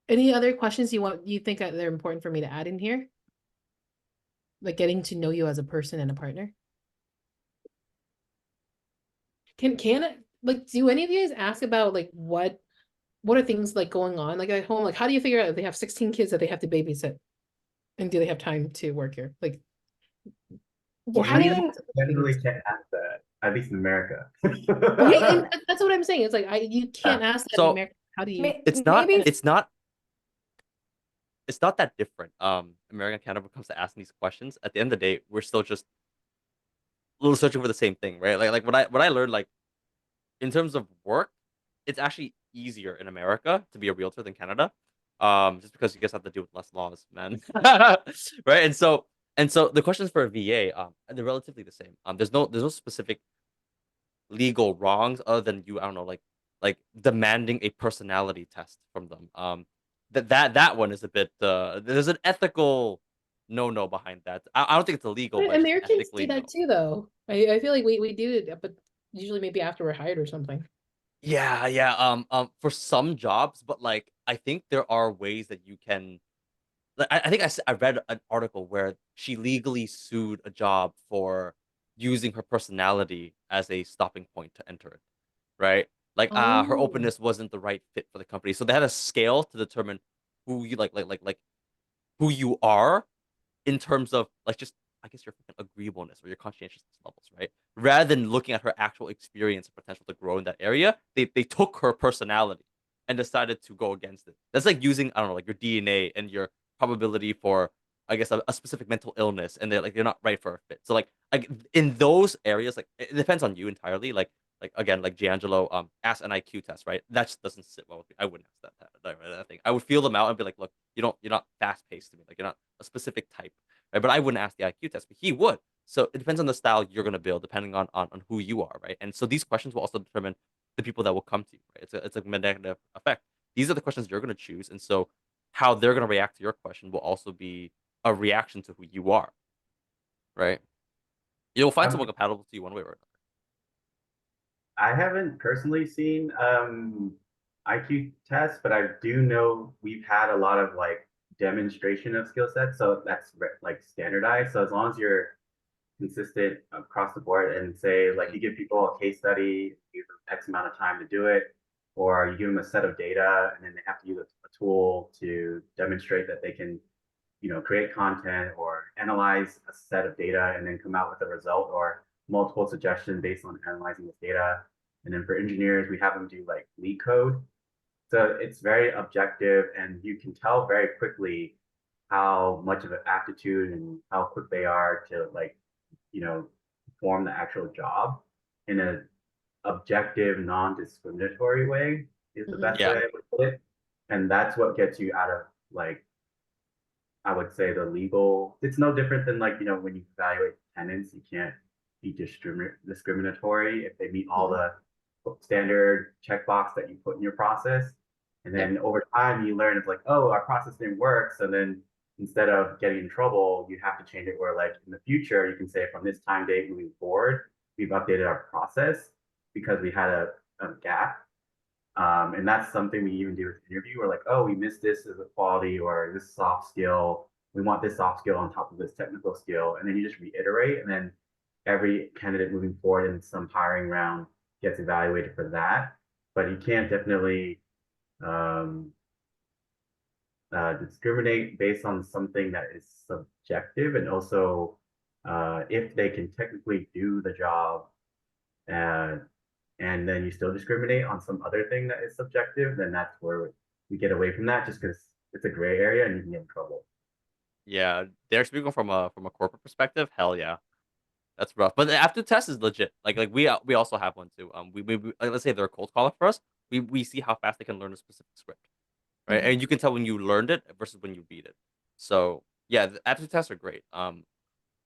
Any other questions you think that they're important for me to add in here? Like getting to know you as a person and a partner. Like do any of you guys ask about like what are things like going on like at home? Like how do you figure out if they have 16 kids that they have to babysit? And do they have time to work here? Like I mean, generally can't ask that, at least in America. right, and that's what I'm saying. It's like you can't ask that in So America. How do you it's maybe not that different. America and Canada when it comes to asking these questions. At the end of the day, we're still just a little searching for the same thing, right? Like what I learned, like in terms of work, it's actually easier in America to be a realtor than Canada. Just because you guys have to deal with less laws, man. Right? And so the questions for a VA, they're relatively the same. There's no specific legal wrongs other than you, I don't know, like demanding a personality test from them. That one is a bit there's an ethical no behind that. I don't think it's illegal, but it's just Americans ethically do no. that too, though. I feel like we do it, but usually maybe after we're hired or something. Yeah. For some jobs, but like I think there are ways that you can. Like I think I read an article where she legally sued a job for using her personality as a stopping point to enter it, right? Like her Oh. openness wasn't the right fit for the company, so they had a scale to determine who you like who you are in terms of like just I guess your fucking agreeableness or your conscientiousness levels, right? Rather than looking at her actual experience and potential to grow in that area, they took her personality and decided to go against it. That's like using I don't know like your DNA and your probability for I guess a specific mental illness, and they're not right for a fit. So like in those areas, like it depends on you entirely. Like again, like Giangelo, ask an IQ test, right? That just doesn't sit well with me. I wouldn't ask that thing. I would feel them out and be like, look, you're not fast paced to me. Like you're not a specific type, right? But I wouldn't ask the IQ test, but he would. So it depends on the style you're gonna build, depending on who you are, right? And so these questions will also determine the people that will come to you, right? It's a negative effect. These are the questions you're gonna choose, and so how they're gonna react to your question will also be a reaction to who you are, right? You'll find someone compatible to you one way or another. I haven't personally seen IQ tests, but I do know we've had a lot of like demonstration of skill sets, so that's like standardized. So as long as you're consistent across the board and say like you give people a case study, give them X amount of time to do it, or you give them a set of data and then they have to use a tool to demonstrate that they can, create content or analyze a set of data and then come out with a result or multiple suggestions based on analyzing this data. And then for engineers, we have them do like leak code. So it's very objective and you can tell very quickly how much of an aptitude and how quick they are to like, perform the actual job in a objective, non-discriminatory way is the best Yeah. way I would put it. And that's what gets you out of like I would say the legal, it's no different than like, when you evaluate tenants, you can't be discriminatory if they meet all the standard checkbox that you put in your process. And then over time you learn it's like, oh, our process didn't work. So then instead of getting in trouble, you have to change it where like in the future, you can say from this time date moving forward, we've updated our process because we had a gap. And that's something we even do with interview. We're like, oh, we missed this as a quality or this soft skill. We want this soft skill on top of this technical skill. And then you just reiterate. And then every candidate moving forward in some hiring round gets evaluated for that. But you can't definitely um, discriminate based on something that is subjective. And also, if they can technically do the job, uh, and then you still discriminate on some other thing that is subjective, then that's where we get away from that just because it's a gray area and you can get in trouble. Yeah, they're speaking from a corporate perspective. Hell yeah. That's rough. But the aptitude test is legit. We also have one too. Let's say they're a cold caller for us. We see how fast they can learn a specific script, right? Mhm. And you can tell when you learned it versus when you beat it. So yeah, the aptitude tests are great.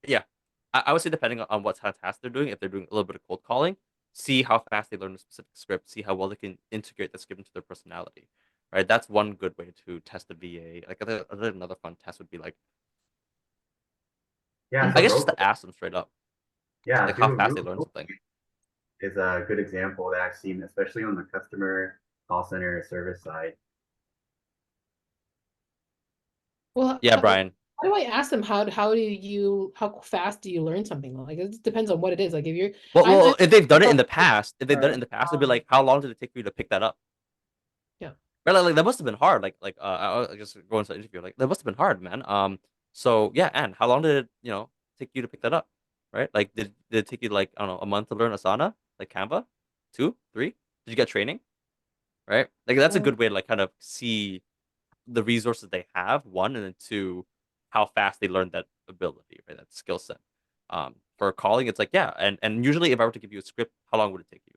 Yeah, I would say depending on what kind of task they're doing, if they're doing a little bit of cold calling, see how fast they learn a specific script, see how well they can integrate the script into their personality, right? That's one good way to test a VA. Like another fun test would be like, Yeah, I so guess just role, to ask them straight up, yeah, like how do fast they learn role something. is a good example that I've seen, especially on the customer call center service side. Well, Yeah, Brian. how do I ask them how fast do you learn something? Like it depends on what it is. Like if you're Well, if they've done it in the about- past, it'd be like, how long did it take for you to pick that up? Yeah. Right, like that must have been hard. I just going to the interview, like that must have been hard, man. So yeah, and how long did it, take you to pick that up? Right? Like did it take you like, I don't know, a month to learn Asana, like Canva? 2, 3? Did you get training? Right? Like that's a good way to like kind of see the resources they have, one, and then two, how fast they learn that ability, right? That skill set. For calling, it's like, yeah, and usually if I were to give you a script, how long would it take you?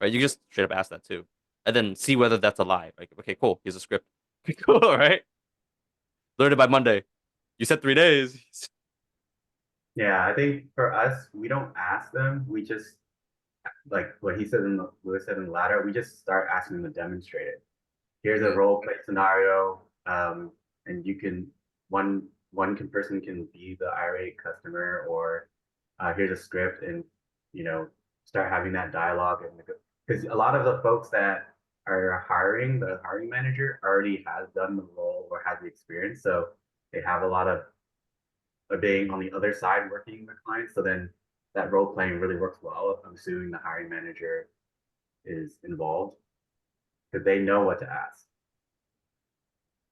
Right? You just straight up ask that too. And then see whether that's a lie. Like, okay, cool, here's a script. Cool, right? Learn it by Monday. You said 3 days. Yeah, I think for us, we don't ask them. We just like what he said in the Lewis said in the ladder. We just start asking them to demonstrate it. Here's a role play scenario, and you can person can be the irate customer, or here's a script, and you know start having that dialogue, and because a lot of the folks that are hiring, the hiring manager already has done the role or has the experience, so they have a lot of being on the other side working with clients. So then that role playing really works well. I'm assuming the hiring manager is involved because they know what to ask.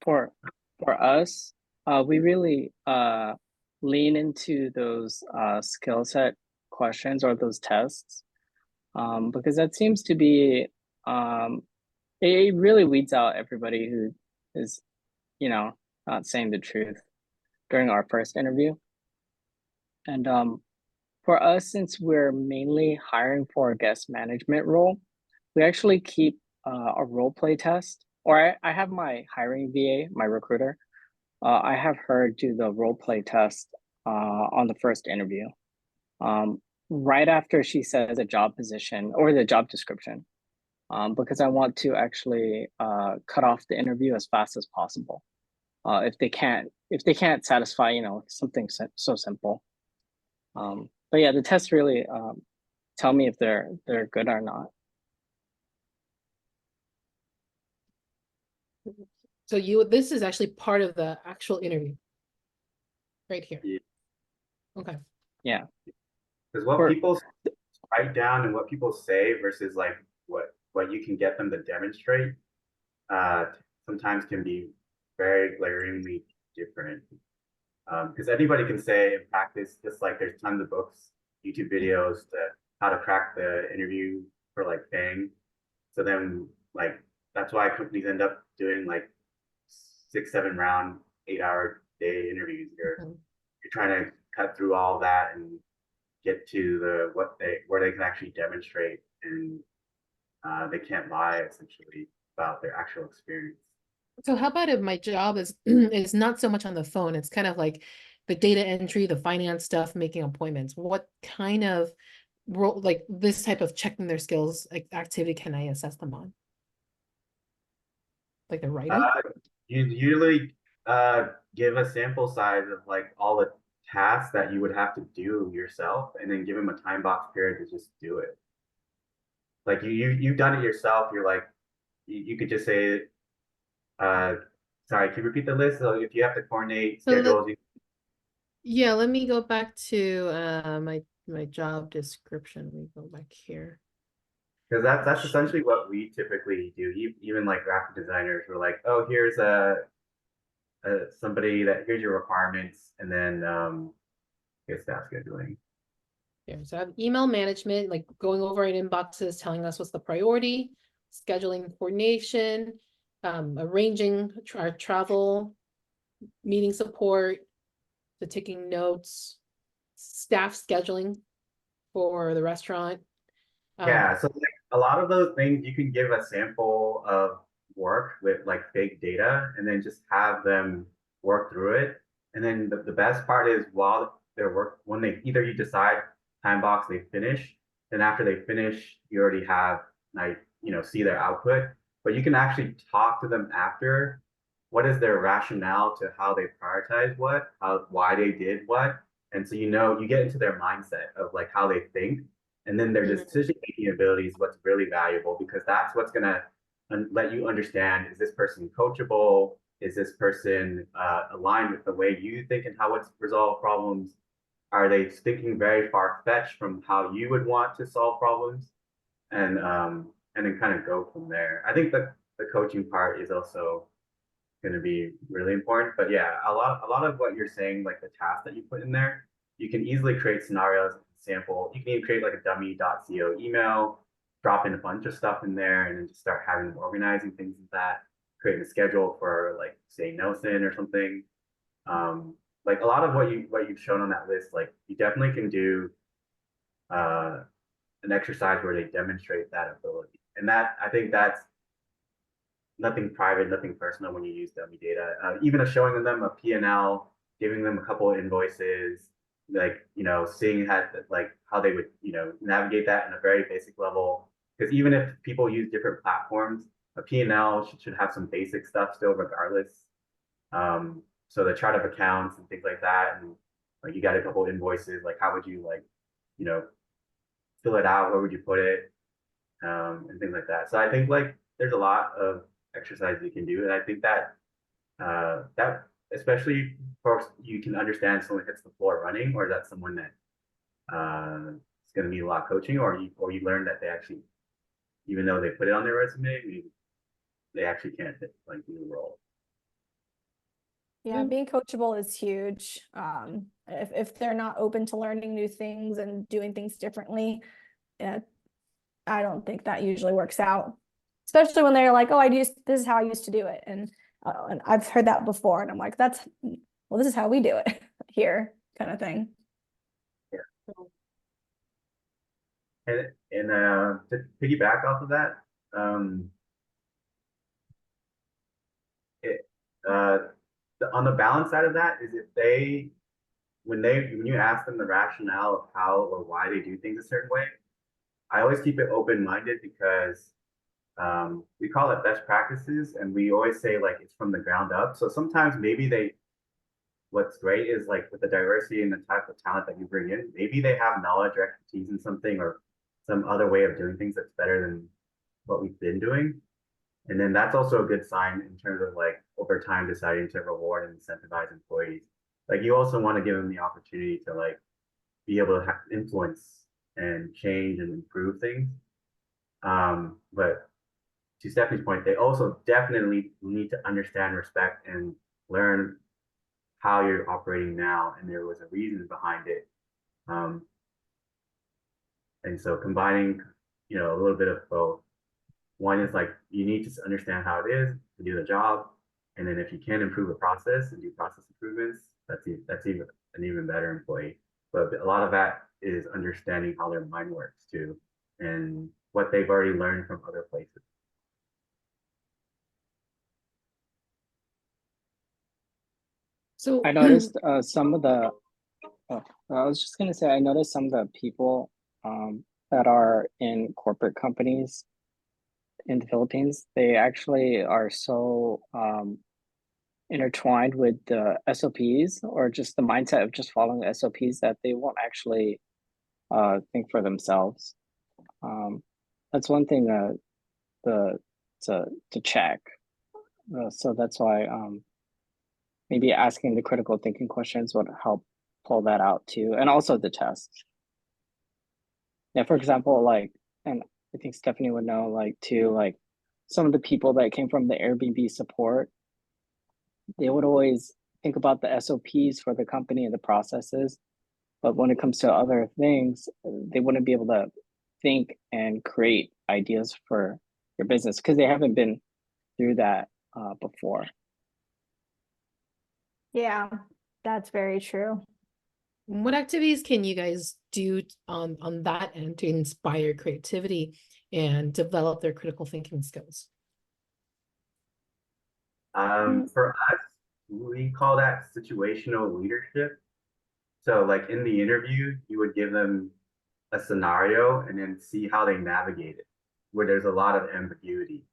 For us, we really lean into those skill set questions or those tests, because that seems to be it really weeds out everybody who is, not saying the truth during our first interview. And for us, since we're mainly hiring for a guest management role, we actually keep a role play test. Or I have my hiring VA, my recruiter. I have her do the role play test on the first interview, right after she says a job position or the job description, because I want to actually cut off the interview as fast as possible. If they can't satisfy, something so simple. But yeah, the tests really tell me if they're good or not. So this is actually part of the actual interview. Right here. Yeah. Okay. Yeah. Because what people write down and what people say versus like what you can get them to demonstrate, sometimes can be very glaringly different. Because anybody can say in practice, just like there's tons of books, YouTube videos to how to crack the interview for like paying. So then like that's why companies end up doing like 6, 7 round, 8-hour day interviews. You're trying to cut through all that and get to where they can actually demonstrate, and they can't lie essentially about their actual experience. So how about if my job is is not so much on the phone, it's kind of like the data entry, the finance stuff, making appointments. What kind of role, like this type of checking their skills activity can I assess them on? Like the writing? You usually give a sample size of like all the tasks that you would have to do yourself, and then give them a time box period to just do it. Like you've done it yourself. You're like you could just say, sorry, can you repeat the list? So if you have to coordinate schedules, yeah, let me go back to my job description. Let me go back here. because that's essentially what we typically do. Even like graphic designers, we're like, oh, here's somebody that here's your requirements, and then here's staff scheduling. Here, so I have email management, like going over in inboxes, telling us what's the priority, scheduling coordination, arranging our travel, meeting support, the taking notes, staff scheduling, for the restaurant. Yeah, so like a lot of those things you can give a sample of work with like fake data and then just have them work through it. And then the best part is while they're when they either you decide time box they finish, then after they finish, you already have like, see their output. But you can actually talk to them after. What is their rationale to how they prioritize what, why they did what. And so you get into their mindset of like how they think, and then their decision-making ability is what's really valuable, because that's what's going to let you understand, is this person coachable? Is this person aligned with the way you think and how it's resolve problems? Are they thinking very far-fetched from how you would want to solve problems? And then kind of go from there. I think the coaching part is also going to be really important. But yeah, a lot of what you're saying, like the tasks that you put in there, you can easily create scenarios, sample. You can even create like a dummy.co email, drop in a bunch of stuff in there, and then just start having them organizing things like that, creating a schedule for like say Nelson or something. Like a lot of what you've shown on that list, like you definitely can do an exercise where they demonstrate that ability. And that, I think that's nothing private, nothing personal when you use dummy data. Even showing them a P&L, giving them a couple of invoices, like, seeing how they would, navigate that in a very basic level. Because even if people use different platforms, a P&L should have some basic stuff still regardless. So the chart of accounts and things like that, and like you got a couple of invoices, like how would you fill it out? Where would you put it? And things like that. So I think like there's a lot of exercise you can do, and I think that that especially for you can understand someone hits the floor running, or is that someone that is going to need a lot of coaching, or you learn that they actually, even though they put it on their resume, maybe they actually can't do the role. Yeah, being coachable is huge. If they're not open to learning new things and doing things differently, I don't think that usually works out. Especially when they're like, "Oh, this is how I used to do it," and I've heard that before, and I'm like, "This is how we do it here," kind of thing. Yeah. And to piggyback off of that, on the balance side of that is when you ask them the rationale of how or why they do things a certain way, I always keep it open-minded, because we call it best practices, and we always say like it's from the ground up. So sometimes maybe what's great is like with the diversity and the type of talent that you bring in, maybe they have knowledge or expertise in something or some other way of doing things that's better than what we've been doing. And then that's also a good sign in terms of like over time deciding to reward and incentivize employees. Like you also want to give them the opportunity to like be able to have influence and change and improve things. But to Stephanie's point, they also definitely need to understand, respect, and learn how you're operating now, and there was a reason behind it. And so combining, a little bit of both. One is like you need to understand how it is to do the job, and then if you can improve the process and do process improvements, that's even an even better employee. But a lot of that is understanding how their mind works too, and what they've already learned from other places. So I noticed some of the. Oh, I was just gonna say I noticed some of the people that are in corporate companies in the Philippines. They actually are so intertwined with the SOPs, or just the mindset of just following the SOPs, that they won't actually think for themselves. That's one thing to check. So that's why maybe asking the critical thinking questions would help pull that out too, and also the test. Yeah, for example, like, and I think Stephanie would know, like, too, like some of the people that came from the Airbnb support, they would always think about the SOPs for the company and the processes, but when it comes to other things, they wouldn't be able to think and create ideas for your business because they haven't been through that before. Yeah, that's very true. what activities can you guys do on that end to inspire creativity and develop their critical thinking skills? For us, we call that situational leadership. So like in the interview, you would give them a scenario and then see how they navigate it, where there's a lot of ambiguity.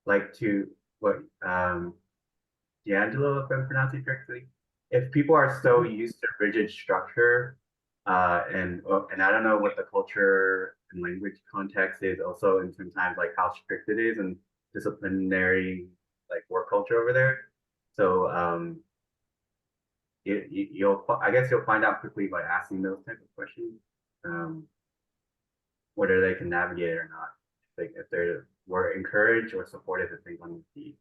Like to what D'Angelo, if I'm pronouncing correctly, if people are so used to rigid structure, and I don't know what the culture and language context is also in sometimes like how strict it is and disciplinary like work culture over there. So I guess you'll find out quickly by asking those type of questions, whether they can navigate it or not. Like if they were encouraged or supported if they want to be.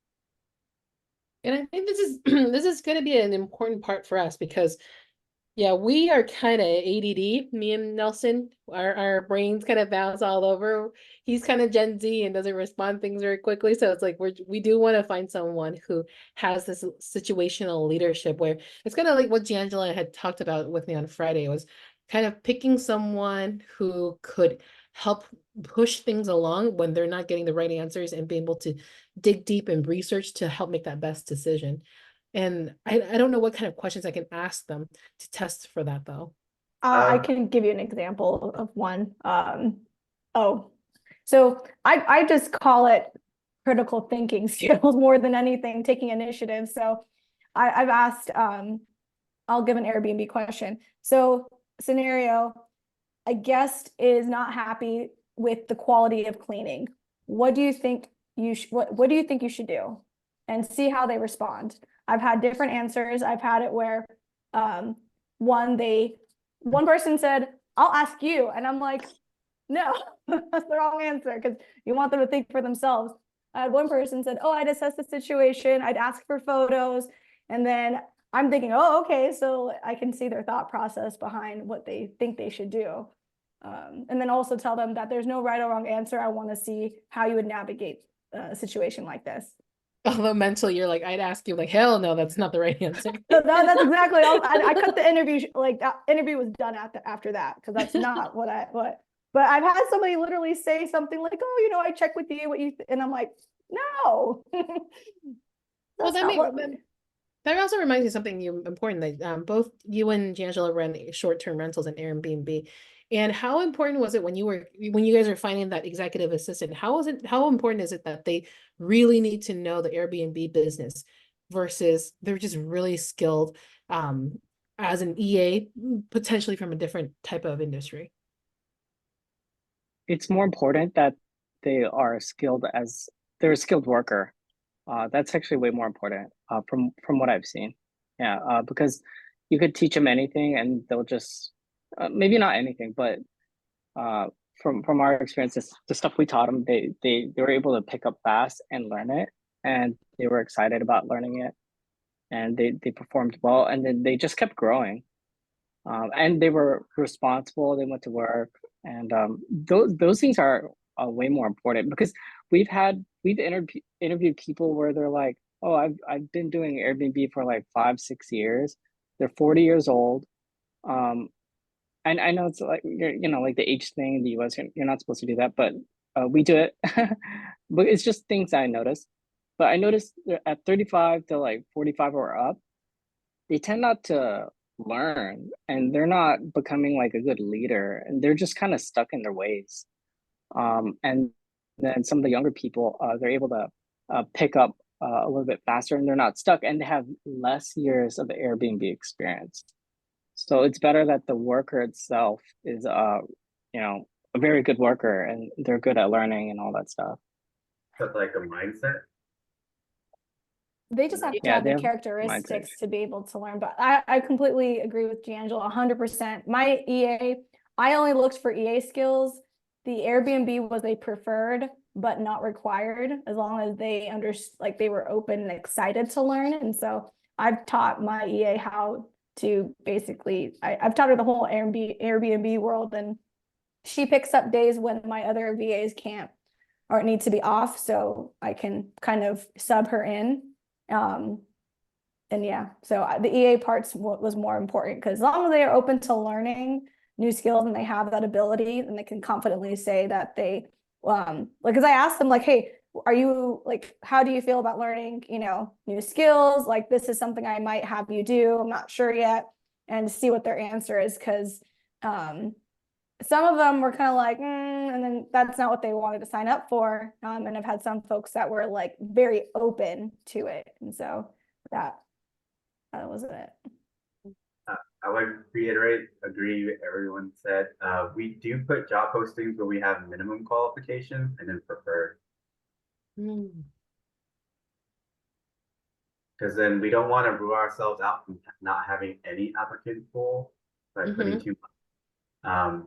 And I think this is this is going to be an important part for us because yeah, we are kind of ADD, me and Nelson. Our brains kind of bounce all over. He's kind of Gen Z and doesn't respond things very quickly. So it's like we do want to find someone who has this situational leadership where it's kind of like what Giangela had talked about with me on Friday was kind of picking someone who could help push things along when they're not getting the right answers and be able to dig deep and research to help make that best decision. And I don't know what kind of questions I can ask them to test for that though. I can give you an example of one. So I just call it critical thinking skills more than anything, taking initiative. So I've asked, I'll give an Airbnb question. So scenario, a guest is not happy with the quality of cleaning. What do you think what do you think you should do? And see how they respond. I've had different answers. I've had it where one person said, I'll ask you. And I'm like, no, that's the wrong answer because you want them to think for themselves. I had one person said, oh, I'd assess the situation. I'd ask for photos. And then I'm thinking, oh, okay, so I can see their thought process behind what they think they should do. And then also tell them that there's no right or wrong answer. I want to see how you would navigate a situation like this. Although mentally you're like, I'd ask you like, hell no, that's not the right answer. So that's exactly, I cut the interview, like that interview was done after that, because that's not what but I've had somebody literally say something like, oh, I check with you, and I'm like, no. Well, that also reminds me of something important that both you and D'Angelo ran short-term rentals and Airbnb. And how important was it when you guys are finding that executive assistant? How important is it that they really need to know the Airbnb business versus they're just really skilled as an EA, potentially from a different type of industry? It's more important that they're a skilled worker. That's actually way more important from what I've seen. Yeah, because you could teach them anything and they'll just maybe not anything, but from our experiences, the stuff we taught them, they were able to pick up fast and learn it, and they were excited about learning it, and they performed well, and then they just kept growing, and they were responsible. They went to work, and those things are way more important because we've interviewed people where they're like, oh, I've been doing Airbnb for like 5-6 years. They're 40 years old. And I know it's like like the age thing in the US, you're not supposed to do that, but we do it. But it's just things I noticed. But I noticed at 35 to like 45 or up, they tend not to learn and they're not becoming like a good leader, and they're just kind of stuck in their ways. And then some of the younger people, they're able to pick up a little bit faster, and they're not stuck, and they have less years of Airbnb experience. So it's better that the worker itself is a very good worker and they're good at learning and all that stuff. But like a mindset. They just have to Yeah, have they the have characteristics mindset. to be able to learn. But I completely agree with D'Angelo 100%. My EA, I only looked for EA skills. The Airbnb was a preferred, but not required, as long as they they were open and excited to learn. And so I've taught my EA how to basically, I've taught her the whole Airbnb world, and she picks up days when my other VAs can't or need to be off, so I can kind of sub her in. And yeah, so the EA parts was more important because as long as they are open to learning new skills and they have that ability, then they can confidently say that they, like, because I asked them like, hey, are you like, how do you feel about learning, you know, new skills? Like, this is something I might have you do. I'm not sure yet, and see what their answer is because some of them were kind of like, and then that's not what they wanted to sign up for. And I've had some folks that were like very open to it, and so that wasn't it. I would reiterate, agree with everyone said. We do put job postings where we have minimum qualifications and then preferred. Because then we don't want to rule ourselves out from not having any applicant pool by putting too much.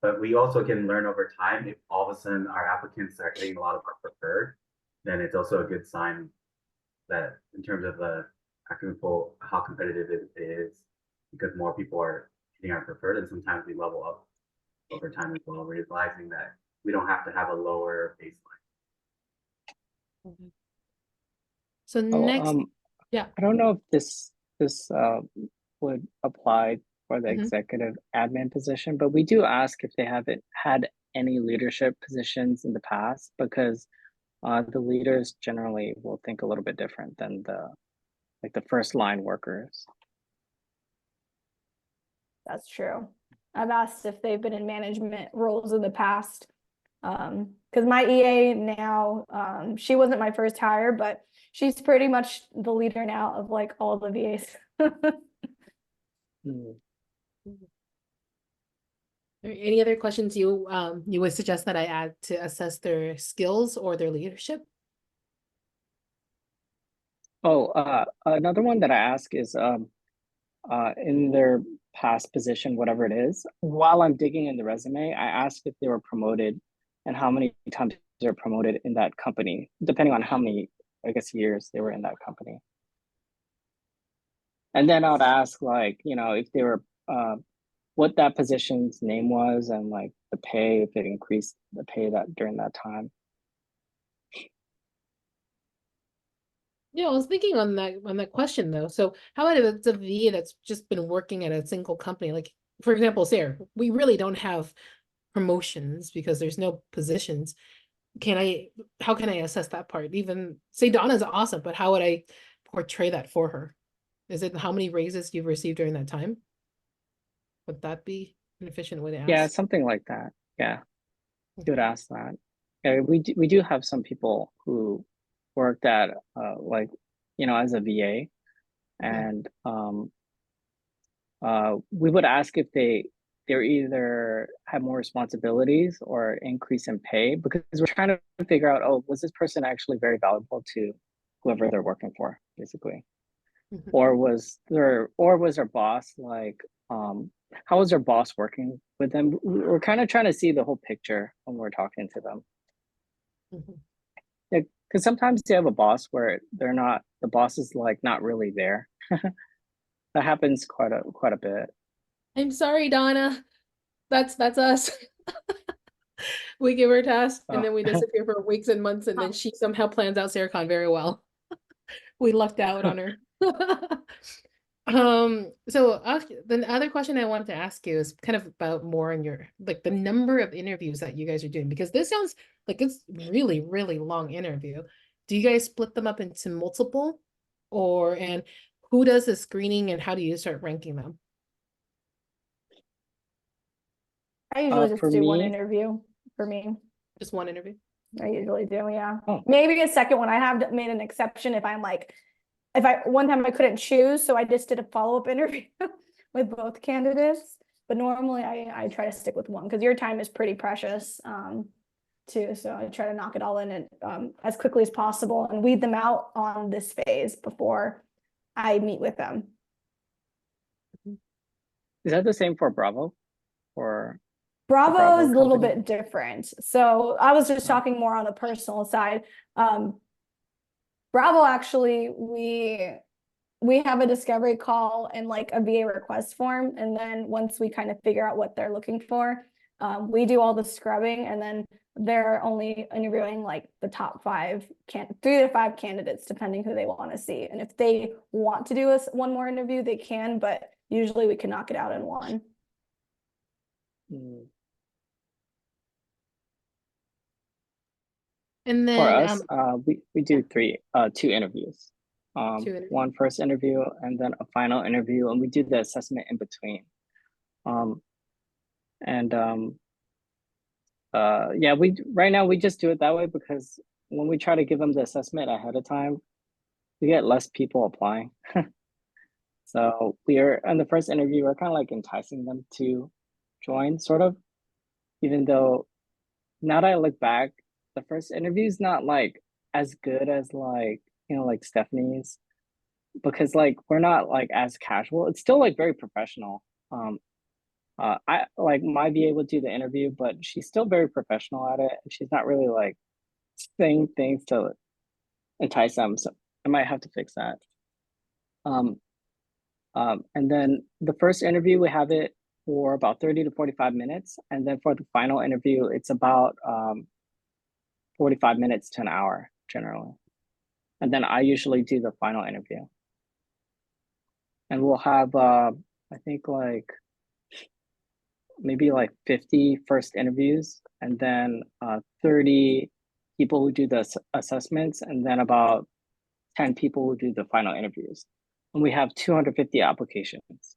But we also can learn over time if all of a sudden our applicants are hitting a lot of our preferred, then it's also a good sign that in terms of the applicant pool, how competitive it is, because more people are hitting our preferred, and sometimes we level up over time as well, realizing that we don't have to have a lower baseline. So next, I don't know if this would apply for the executive admin position, but we do ask if they haven't had any leadership positions in the past, because the leaders generally will think a little bit different than the first line workers. That's true. I've asked if they've been in management roles in the past. Because my EA now, she wasn't my first hire, but she's pretty much the leader now of like all the VAs. Any other questions you would suggest that I add to assess their skills or their leadership? Another one that I ask is in their past position, whatever it is, while I'm digging in the resume, I ask if they were promoted and how many times they're promoted in that company, depending on how many, I guess, years they were in that company. And then I would ask, like, you know, if they were, what that position's name was, and like the pay, if it increased the pay that during that time. Yeah, I was thinking on that question though. So how about if it's a VA that's just been working at a single company? Like, for example, Sarah, we really don't have promotions because there's no positions. How can I assess that part? Even say Donna's awesome, but how would I portray that for her? Is it how many raises you've received during that time? Would that be an efficient way to ask? Yeah, something like that. Yeah, you would ask that. Yeah, we do have some people who worked at like, you know, as a VA, and we would ask if they're either have more responsibilities or increase in pay, because we're trying to figure out, oh, was this person actually very valuable to whoever they're working for, basically, or was their boss like, how was their boss working with them? We're kind of trying to see the whole picture when we're talking to them. Yeah, because sometimes they have a boss where the boss is like not really there. That happens quite a bit. I'm sorry, Donna. That's us. We give her a task and then we disappear for weeks and months, and then she somehow plans out SAREcon very well. We lucked out on her. So the other question I wanted to ask you is kind of about more on your, like, the number of interviews that you guys are doing, because this sounds like it's really, really long interview. Do you guys split them up into multiple, and who does the screening and how do you start ranking them? I usually just do one interview for me. Just one interview? I usually do, yeah. Maybe a second one. I have made an exception if I'm like, one time I couldn't choose, so I just did a follow-up interview with both candidates. But normally I try to stick with one because your time is pretty precious too. So I try to knock it all in as quickly as possible and weed them out on this phase before I meet with them. Is that the same for Bravo? Or Bravo is a little bit different. So I was just talking more on the personal side. Bravo, actually, we have a discovery call and like a VA request form. And then once we kind of figure out what they're looking for, We do all the scrubbing, and then they're only interviewing like the top 3 to 5 candidates, depending who they want to see. And if they want to do one more interview, they can, but usually we can knock it out in one. And For then us, we do 2 interviews. 2 interviews. One first interview and then a final interview, and we do the assessment in between. Yeah, right now we just do it that way because when we try to give them the assessment ahead of time, we get less people applying. So we're in the first interview, we're kind of like enticing them to join, sort of, even though now that I look back, the first interview is not like as good as like, like Stephanie's, because like we're not like as casual. It's still like very professional. I like my VA would do the interview, but she's still very professional at it, and she's not really like saying things to entice them. So I might have to fix that. And then the first interview, we have it for about 30 to 45 minutes. And then for the final interview, it's about 45 minutes to an hour generally. And then I usually do the final interview. And we'll have, I think like maybe like 50 first interviews, and then 30 people who do the assessments, and then about 10 people who do the final interviews. And we have 250 applications.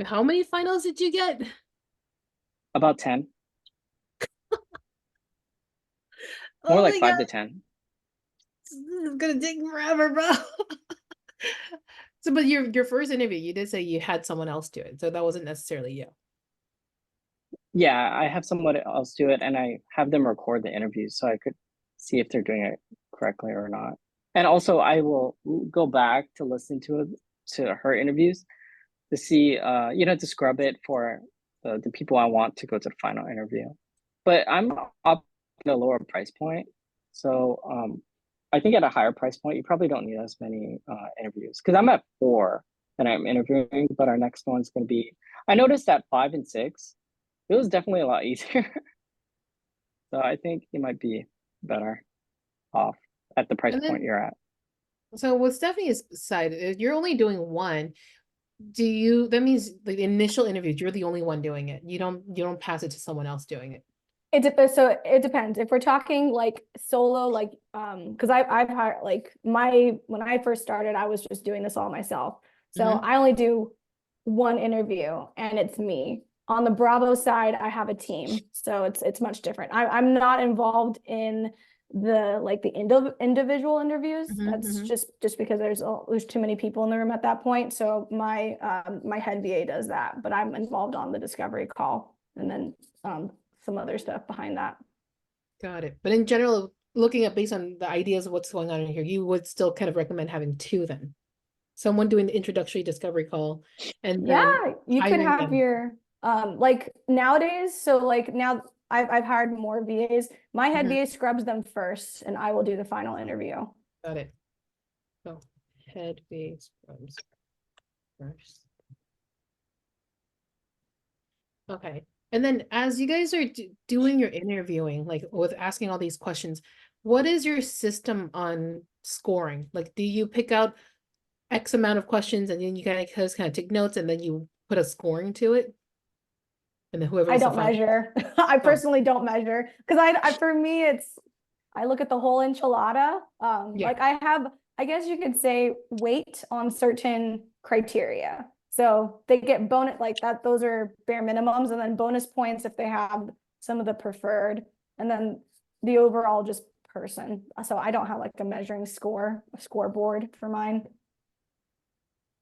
How many finals did you get? About 10. Oh More like my 5 God, to 10. this is gonna take forever, bro. So, but your first interview, you did say you had someone else do it, so that wasn't necessarily you. Yeah, I have someone else do it, and I have them record the interviews so I could see if they're doing it correctly or not. And also, I will go back to listen to her interviews to see, to scrub it for the people I want to go to the final interview. But I'm up at a lower price point, so I think at a higher price point, you probably don't need as many interviews, because I'm at 4 that I'm interviewing, but our next one's going to be. I noticed at 5 and 6, it was definitely a lot easier. So I think you might be better off at the price point you're at. So with Stephanie's side, you're only doing one. That means the initial interviews, you're the only one doing it. You don't pass it to someone else doing it. So it depends. If we're talking like solo, like because I've hired like when I first started, I was just doing this all myself. So I only do one interview, and it's me. On the Bravo side, I have a team, so it's much different. I'm not involved in the individual interviews. That's just because there's too many people in the room at that point. So my head VA does that, but I'm involved on the discovery call, and then some other stuff behind that. Got it. But in general, looking at based on the ideas of what's going on in here, you would still kind of recommend having 2 then. Someone doing the introductory discovery call, and then you could have them. your like nowadays. So like now I've hired more VAs. My head VA scrubs them first, and I will do the final interview. Got it. So head VA scrubs first. Okay. And then as you guys are doing your interviewing, like with asking all these questions, what is your system on scoring? Like, do you pick out X amount of questions and then you kind of take notes and then you put a scoring to it? And then whoever I don't measure. I personally don't measure, because for me I look at the whole enchilada. Like I guess you could say weight on certain criteria. So they get bonus like that. Those are bare minimums, and then bonus points if they have some of the preferred, and then the overall just person. So I don't have like a measuring scoreboard for mine.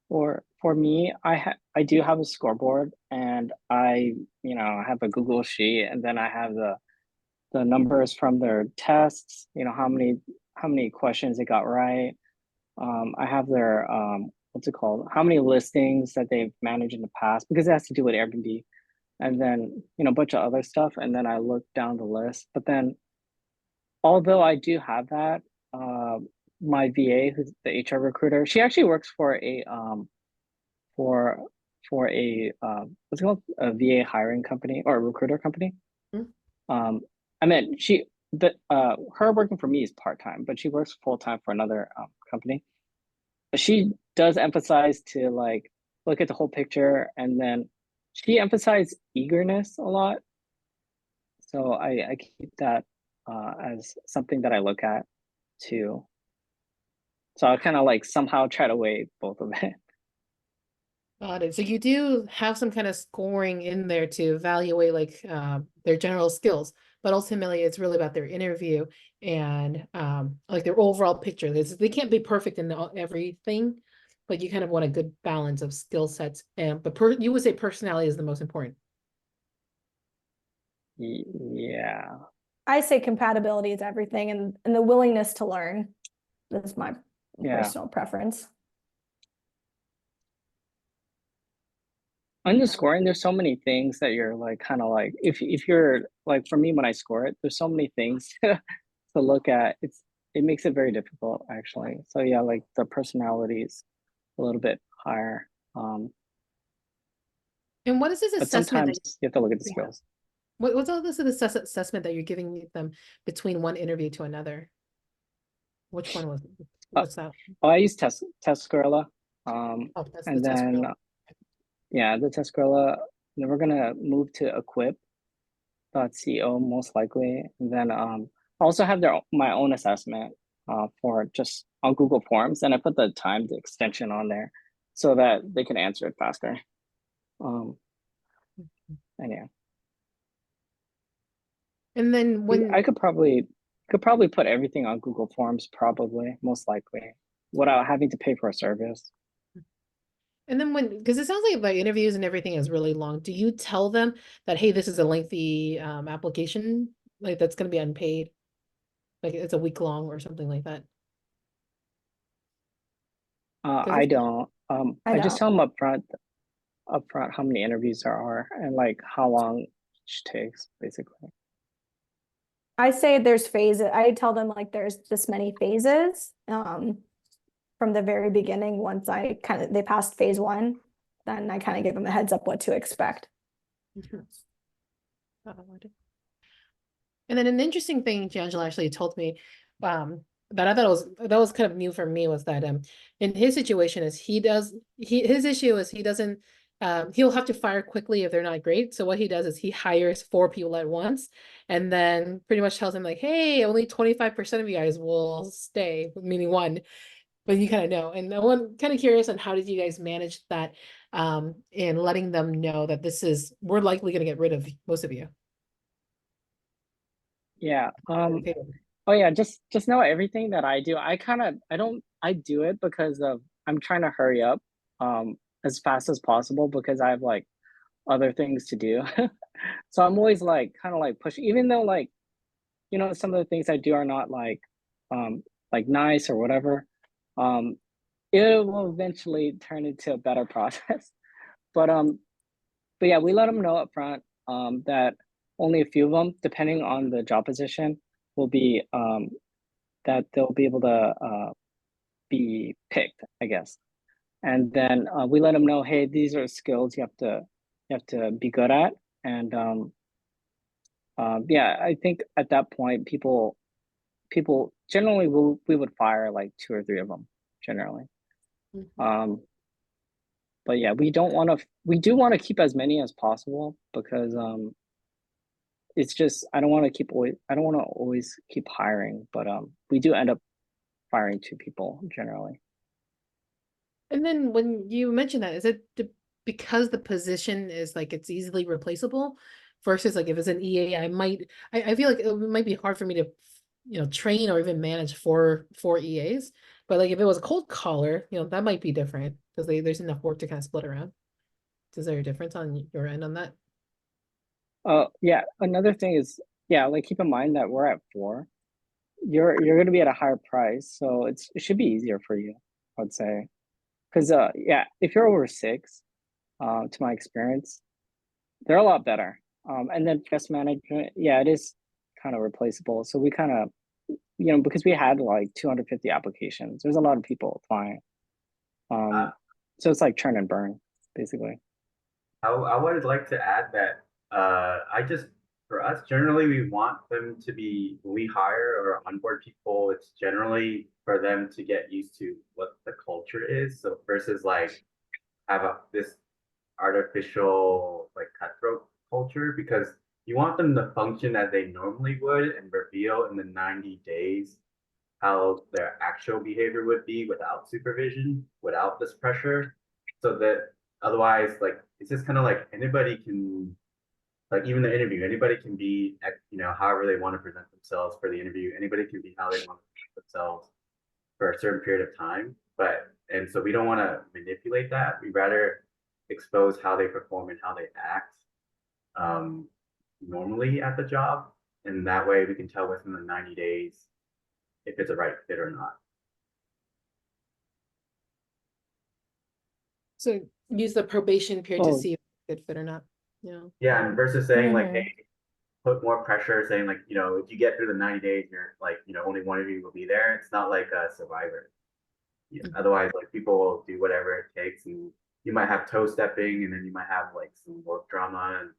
For me, I do have a scoreboard, and I have a Google sheet, and then I have the numbers from their tests. How many questions they got right. I have their what's it called? How many listings that they've managed in the past, because it has to do with Airbnb, and then a bunch of other stuff. And then I look down the list. But then, although I do have that, my VA, who's the HR recruiter, she actually works for for a what's it called, a VA hiring company or a recruiter company. I mean, her working for me is part-time, but she works full-time for another company. But she does emphasize to like look at the whole picture, and then she emphasized eagerness a lot. So I keep that as something that I look at too. So I kind of like somehow try to weigh both of it. Got it. So you do have some kind of scoring in there to evaluate like their general skills, but ultimately it's really about their interview and like their overall picture. They can't be perfect in everything, but you kind of want a good balance of skill sets. And but you would say personality is the most important. Yeah. I say compatibility is everything, and the willingness to learn. That's my personal preference. On the scoring, there's so many things that you're like kind of like if you're like, for me when I score it, there's so many things to look at. It makes it very difficult actually. So yeah, like the personality is a little bit higher. And what is this But assessment sometimes you have to look at the Yeah. skills. What's all this assessment that you're giving them between one interview to another? Which one was what's that? Oh, I use Test Gorilla. Oh, that's the And test then grill. yeah, the Test Gorilla. Then we're gonna move to equip.co most likely. And then I also have my own assessment for just on Google Forms, and I put the timed extension on there so that they can answer it faster. And yeah, And then when I could probably put everything on Google Forms, probably most likely, without having to pay for a service. And then because it sounds like the interviews and everything is really long, do you tell them that, hey, this is a lengthy application, like that's going to be unpaid, like it's a week long or something like that? I don't. I just don't. tell them upfront how many interviews there are and like how long each takes, basically. I say there's phases. I tell them like there's this many phases from the very beginning. Once they passed phase one, then I kind of give them a heads up what to expect. And then an interesting thing Angela actually told me that I thought that was kind of new for me was that in his situation is his issue is he doesn't he'll have to fire quickly if they're not great. So what he does is he hires 4 people at once and then pretty much tells them like, hey, only 25% of you guys will stay, meaning one. But you kind of know. And I'm kind of curious on how did you guys manage that in letting them know that we're likely going to get rid of most of you. Yeah. Oh yeah, just know everything that I do. I do it because of I'm trying to hurry up as fast as possible because I have like other things to do. So I'm always like kind of like pushing, even though like, you know, some of the things I do are not like nice or whatever. It will eventually turn into a better process. But yeah, we let them know up front that only a few of them, depending on the job position, will be that they'll be able to be picked, I guess. And then we let them know, hey, these are skills you have to be good at. And yeah, I think at that point, people generally we would fire like 2 or 3 of them generally. But yeah, we do want to keep as many as possible because it's just I don't want to always keep hiring, but we do end up firing 2 people generally. And then when you mention that, is it because the position is like it's easily replaceable versus like if it's an EA, I feel like it might be hard for me to, train or even manage four EAs. But like if it was a cold caller, that might be different because there's enough work to kind of split around. Is there a difference on your end on that? Yeah, another thing is, yeah, like keep in mind that we're at 4. You're going to be at a higher price, so it should be easier for you, I'd say. Because yeah, if you're over 6, to my experience, they're a lot better. And then guest management, yeah, it is kind of replaceable. So we kind of, because we had like 250 applications, there's a lot of people applying. So it's like churn and burn, basically. I would like to add that for us, generally we want them to be, when we hire or onboard people, it's generally for them to get used to what the culture is. So versus like have this artificial like cutthroat culture, because you want them to function as they normally would and reveal in the 90 days how their actual behavior would be without supervision, without this pressure. So that otherwise, like, it's just kind of like anybody can, like, even the interview, anybody can be, however they want to present themselves for the interview. Anybody can be how they want to present themselves for a certain period of time. And so we don't want to manipulate that. We rather expose how they perform and how they act um, normally at the job. And that way we can tell within the 90 days if it's a right fit or not. So use the probation period to Oh. see if it's a good fit or not. Yeah. Yeah, and versus saying like, Mhm. hey, put more pressure, saying like, if you get through the 90 days, you're like, only one of you will be there. It's not like a Survivor. Otherwise, like people will do whatever it takes, and you might have toe stepping, and then you might have like some work drama, and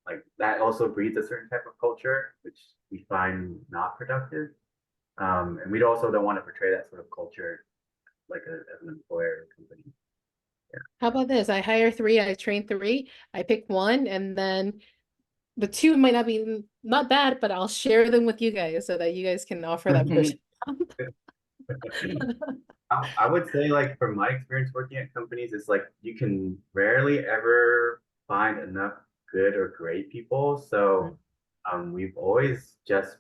like that also breeds a certain type of culture, which we find not productive. And we also don't want to portray that sort of culture like as an employer or company. How about this? I hire 3, I train 3, I pick 1, and then the 2 might not be not bad, but I'll share them with you guys so that you guys can offer that person. I would say, like, from my experience working at companies, it's like you can rarely ever find enough good or great people. So we've always just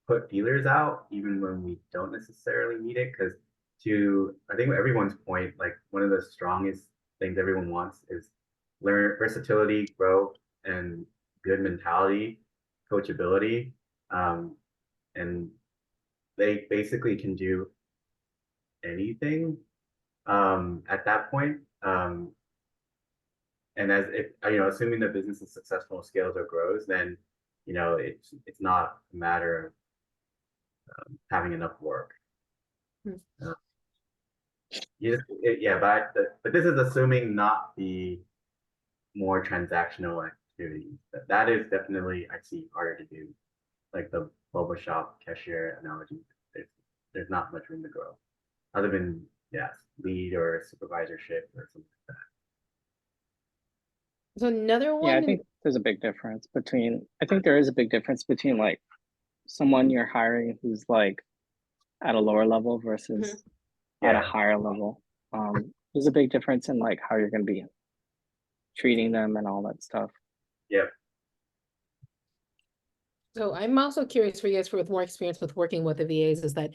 put feelers out, even when we don't necessarily need it. Because I think everyone's point, like one of the strongest things everyone wants is learn versatility, growth, and good mentality, coachability. And they basically can do anything at that point. And as if assuming the business is successful, scales or grows, then it's not a matter of having enough work. Uh, but this is assuming not the more transactional activities. That is definitely, I see, harder to do. Like the boba shop cashier analogy, there's not much room to grow, other than lead or supervisorship or something like So another Yeah, I one, think there's a big difference between, I think there is a big difference between like someone you're hiring who's like at a lower level versus at a Yeah. higher level. There's a big difference in like how you're going to be treating them and all that stuff. Yeah. so I'm also curious for you guys with more experience with working with the VAs is that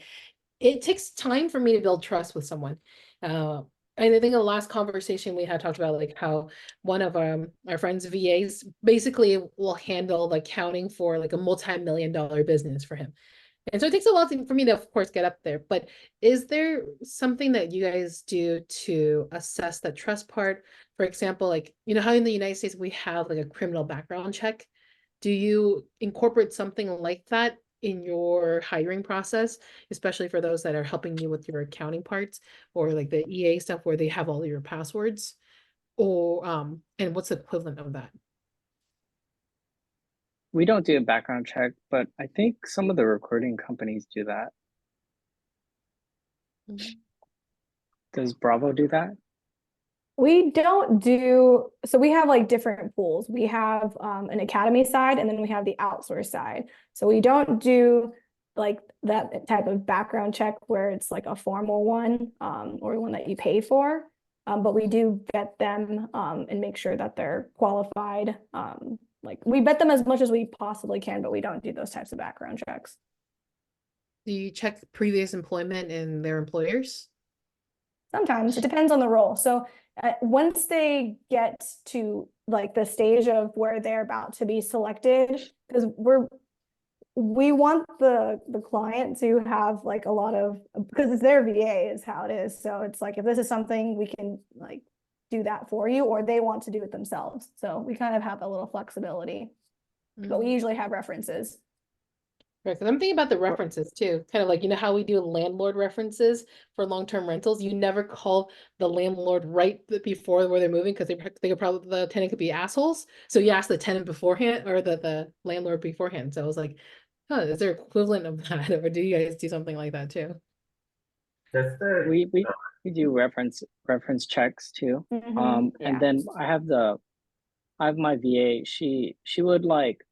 it takes time for me to build trust with someone. And I think in the last conversation we had talked about like how one of our friends VAs basically will handle the accounting for like a multi-million-dollar business for him. And so it takes a while for me to, of course, get up there. But is there something that you guys do to assess the trust part? For example, like, how in the United States we have like a criminal background check. Do you incorporate something like that in your hiring process, especially for those that are helping you with your accounting parts or like the EA stuff where they have all your passwords? Or and what's the equivalent of that? We don't do a background check, but I think some of the recruiting companies do that. Does Bravo do that? We don't do, so we have like different pools. We have an academy side and then we have the outsource side. So we don't do like that type of background check where it's like a formal one or one that you pay for. But we do vet them and make sure that they're qualified. Like we vet them as much as we possibly can, but we don't do those types of background checks. Do you check previous employment and their employers? Sometimes it depends on the role. So once they get to like the stage of where they're about to be selected, because we want the client to have like a lot of, because it's their VA is how it is. So it's like if this is something we can like do that for you, or they want to do it themselves. So we kind of have a little flexibility, but we usually have references. Right, because I'm thinking about the references too. Kind of like, you know how we do landlord references for long-term rentals? You never call the landlord before where they're moving because they could probably the tenant could be assholes. So you ask the tenant beforehand or the landlord beforehand. So I was like, huh, is there equivalent of that? Or do you guys do something like that too? That's the We do reference checks too. Mhm. And then I have my VA. She would like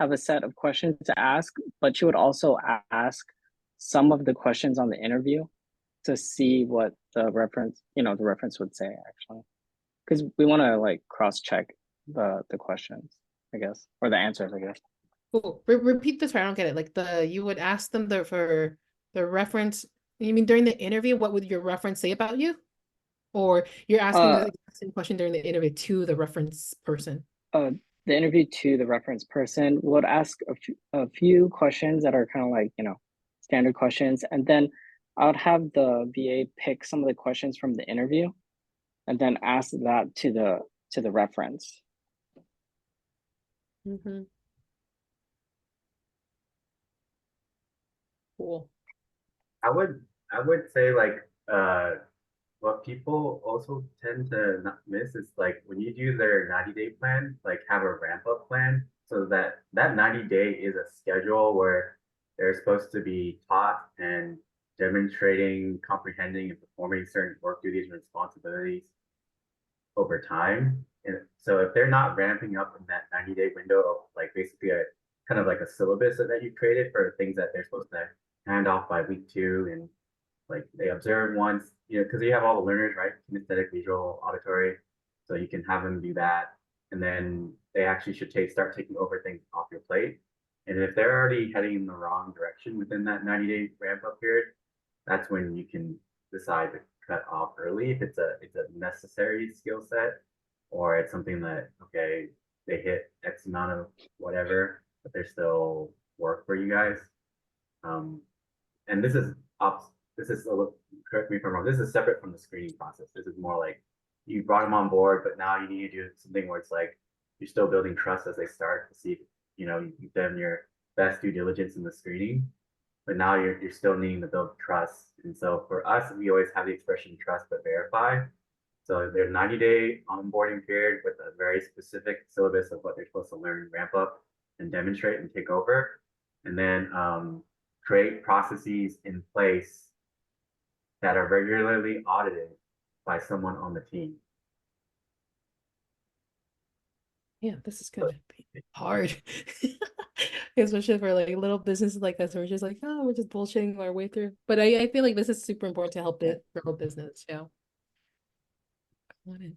have a set of questions to ask, but she would also ask some of the questions on the interview to see what the reference would say actually, because we want to like cross check the questions, I guess, or the answers, I guess. Cool. Repeat this, I don't get it. Like you would ask them for the reference. You mean during the interview, what would your reference say about you? Or you're asking Uh, the same question during the interview to the reference person? uh, the interview to the reference person would ask a few questions that are kind of like, standard questions. And then I would have the VA pick some of the questions from the interview and then ask that to the reference. Mm-hmm. Cool. I would say like what people also tend to not miss is like when you do their 90-day plan, like have a ramp up plan so that that 90-day is a schedule where they're supposed to be taught and demonstrating, comprehending, and performing certain work duties and responsibilities over time. And so if they're not ramping up in that 90-day window of like basically a kind of like a syllabus that you created for things that they're supposed to hand off by week 2 and like they observe once, because you have all the learners, right? Kinesthetic, visual, auditory. So you can have them do that. And then they actually should start taking over things off your plate. And if they're already heading in the wrong direction within that 90-day ramp up period, that's when you can decide to cut off early if it's a necessary skill set or it's something that okay they hit X amount of whatever, but they're still work for you guys. And this is a little, correct me if I'm wrong. This is separate from the screening process. This is more like you brought them on board, but now you need to do something where it's like you're still building trust as they start to see if you've done your best due diligence in the screening, but now you're still needing to build trust. And so for us, we always have the expression trust but verify. So there's 90-day onboarding period with a very specific syllabus of what they're supposed to learn, ramp up, and demonstrate and take over. And then create processes in place that are regularly audited by someone on the team. Yeah, this is gonna be hard. Especially for like little businesses like us, we're just like, oh, we're just bullshitting our way through. But I feel like this is super important to help it grow a business. Yeah. Got it.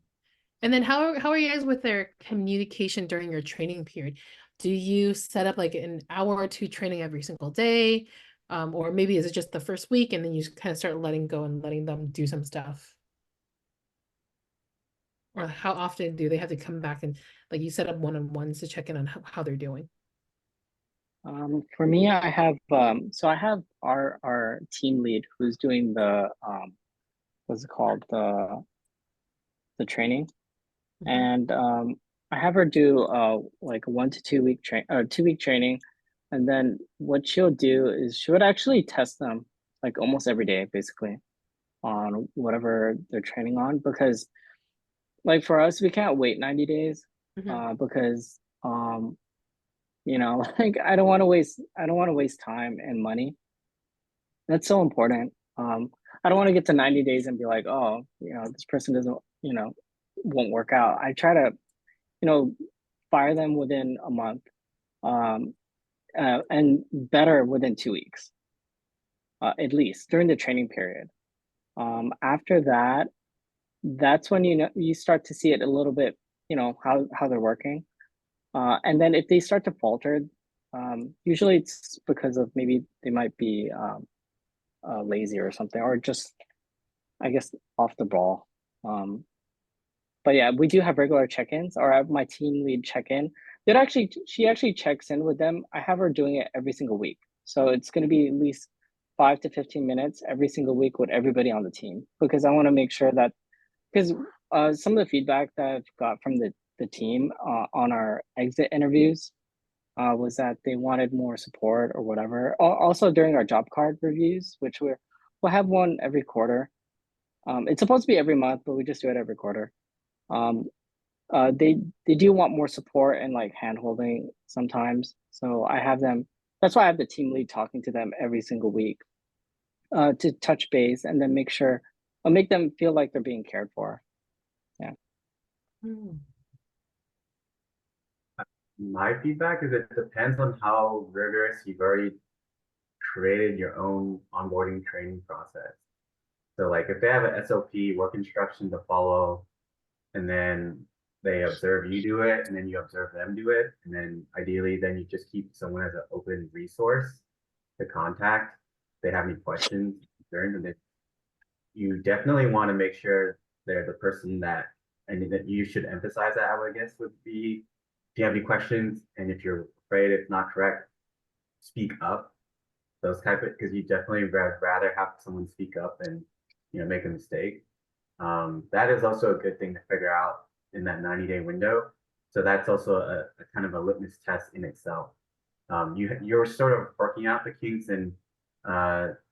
And then how are you guys with their communication during your training period? Do you set up like an hour or two training every single day? Or maybe is it just the first week and then you kind of start letting go and letting them do some stuff? Or how often do they have to come back and like you set up one-on-ones to check in on how they're doing? For me, I have so I have our team lead who's doing the what's it called, the training, Mhm. and I have her do like 2 week training, and then what she'll do is she would actually test them like almost every day, basically, on whatever they're training on, because like for us, we can't wait 90 days, Mhm. because like I don't want to waste time and money. That's so important. I don't want to get to 90 days and be like, oh, this person doesn't, won't work out. I try to, fire them within a month, um, and better within 2 weeks, at least during the training period. After that, that's when you start to see it a little bit, how they're working. And then if they start to falter, usually it's because of maybe they might be lazy or something, or just, I guess, off the ball. But yeah, we do have regular check-ins, or I have my team lead check-in. She actually checks in with them. I have her doing it every single week. So it's going to be at least 5 to 15 minutes every single week with everybody on the team, because I want to make sure that, because some of the feedback that I've got from the team on our exit interviews, was that they wanted more support or whatever. Also during our job card reviews, which we'll have one every quarter. It's supposed to be every month, but we just do it every quarter. They do want more support and like hand holding sometimes. So I have them. That's why I have the team lead talking to them every single week to touch base and then make sure make them feel like they're being cared for. Yeah. My feedback is it depends on how rigorous you've already created your own onboarding training process. So like if they have an SOP, work instruction to follow, and then they observe you do it, and then you observe them do it, and then ideally then you just keep someone as an open resource to contact if they have any questions, concerns, and then you definitely want to make sure they're the person that, and that you should emphasize that, I would guess would be, if you have any questions and if you're afraid it's not correct, speak up. Those type of, because you definitely rather have someone speak up and make a mistake. That is also a good thing to figure out in that 90-day window. So that's also a kind of a litmus test in itself. You're sort of working out the kinks and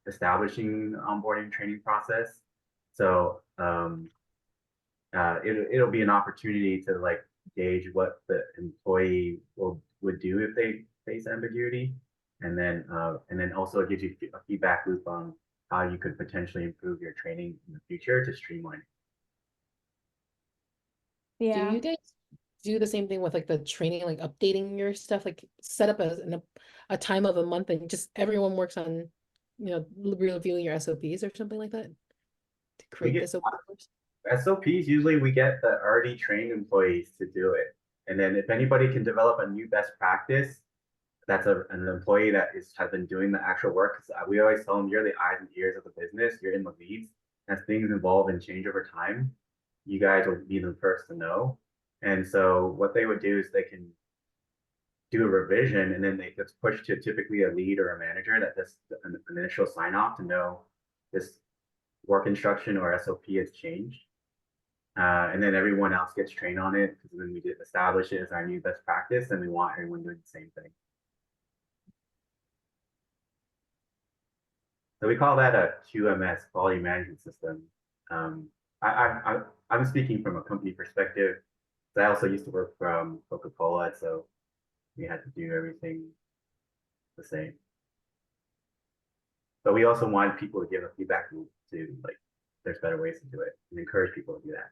establishing the onboarding training process. So it'll be an opportunity to like gauge what the employee would do if they face ambiguity, and then also it gives you a feedback loop on how you could potentially improve your training in the future to streamline it. Yeah. Do you guys do the same thing with like the training, like updating your stuff, like set up a time of a month and just everyone works on, reviewing your SOPs or something like that to create this open source? SOPs, usually we get the already trained employees to do it. And then if anybody can develop a new best practice, that's an employee that has been doing the actual work. Because we always tell them, you're the eyes and ears of the business, you're in the leads. As things evolve and change over time, you guys will be the first to know. And so what they would do is they can do a revision, and then it's pushed to typically a lead or a manager that does an initial sign off to know this work instruction or SOP has changed. And then everyone else gets trained on it, because then we establish it as our new best practice, and we want everyone doing the same thing. So we call that a QMS, quality management system. I'm speaking from a company perspective. I also used to work from Coca-Cola, so we had to do everything the same. But we also want people to give a feedback loop to, like, there's better ways to do it, and encourage people to do that.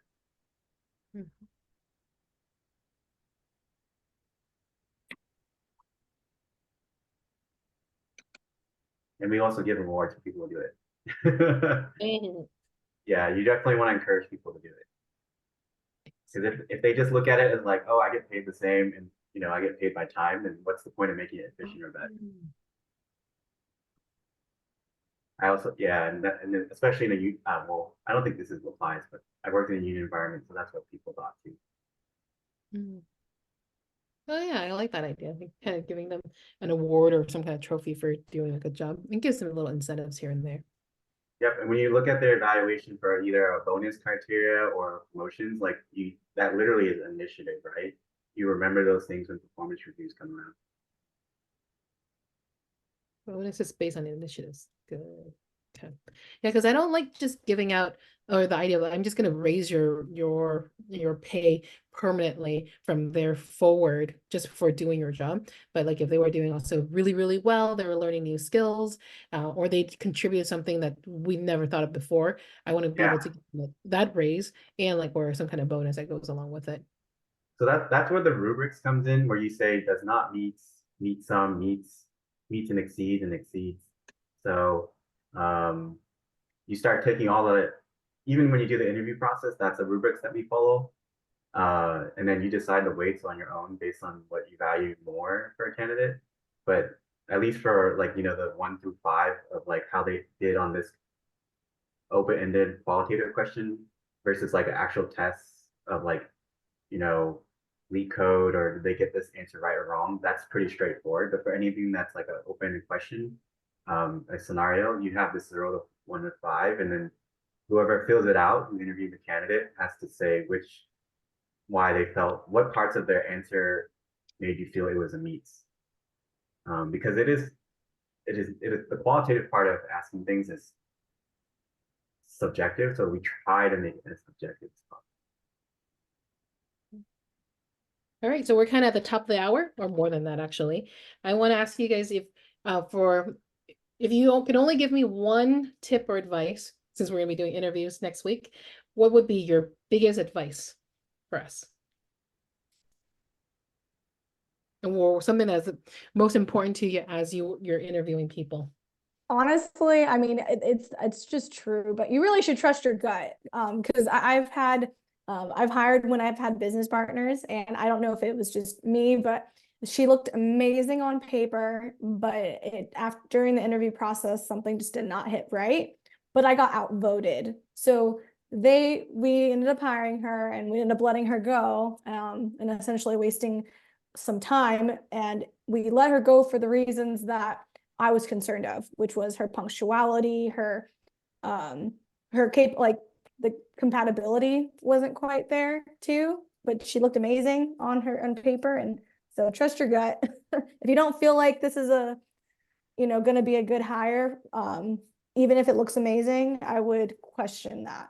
And we also give rewards for people to do it. Yeah, you definitely want to encourage people to do it. Because if they just look at it as like, oh, I get paid the same, and I get paid by time, then what's the point of making it efficient or better? I also, yeah, and then especially in a well, I don't think this applies, but I worked in a union environment, so that's what people thought too. Oh yeah, I like that idea. Like, kind of giving them an award or some kind of trophy for doing a good job, and gives them little incentives here and there. Yep, and when you look at their evaluation for either a bonus criteria or promotions, like that literally is initiative, right? You remember those things when performance reviews come around. Bonus is based on initiatives. Good. Okay. Yeah, because I don't like just giving out, or the idea that I'm just going to raise your pay permanently from there forward just for doing your job. But like if they were doing also really, really well, they were learning new skills, or they contribute something that we never thought of before, I want to be able to get that raise and like or some kind of bonus that goes along with it. So that's where the rubrics comes in, where you say does not meets and exceeds. So you start taking all of it, even when you do the interview process, that's the rubrics that we follow. And then you decide the weights on your own based on what you value more for a candidate. But at least for like, the 1 through 5 of like how they did on this open-ended qualitative question versus like an actual test of like, leak code or did they get this answer right or wrong, that's pretty straightforward. But for anything that's like an open question, a scenario, you have this 0 to 1 to 5, and then whoever fills it out, who interviewed the candidate, has to say why they felt, what parts of their answer made you feel it was a meets. because it is the qualitative part of asking things is subjective, so we try to make it as subjective as possible. All right, so we're kind of at the top of the hour, or more than that, actually. I want to ask you guys if you can only give me one tip or advice, since we're going to be doing interviews next week, what would be your biggest advice for us? Or something that's most important to you as you're interviewing people? Honestly, I mean, it's just true, but you really should trust your gut. Because I've hired when I've had business partners, and I don't know if it was just me, but she looked amazing on paper, but during the interview process, something just did not hit right. But I got outvoted. So we ended up hiring her, and we ended up letting her go, and essentially wasting some time. And we let her go for the reasons that I was concerned of, which was her punctuality, her like the compatibility wasn't quite there too, but she looked amazing on paper. And so trust your gut. If you don't feel like this is going to be a good hire, even if it looks amazing, I would question that.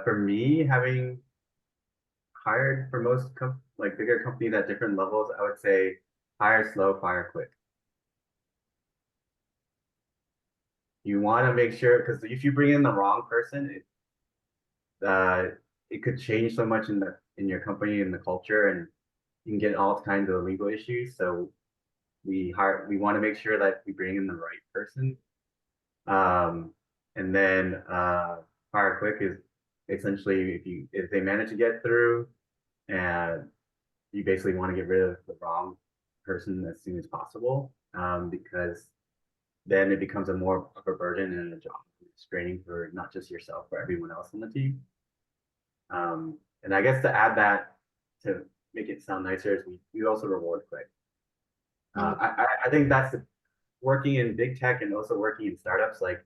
For me, having hired for most bigger companies at different levels, I would say hire slow, fire quick. You want to make sure, because if you bring in the wrong person, it could change so much in your company and the culture, and you can get all kinds of legal issues. So we want to make sure that we bring in the right person. And then fire quick is essentially if they manage to get through, and you basically want to get rid of the wrong person as soon as possible, because then it becomes more of a burden and a job. It's draining for not just yourself, but everyone else on the team. And I guess to add that, to make it sound nicer, is we also reward quick. I think that's working in big tech and also working in startups, like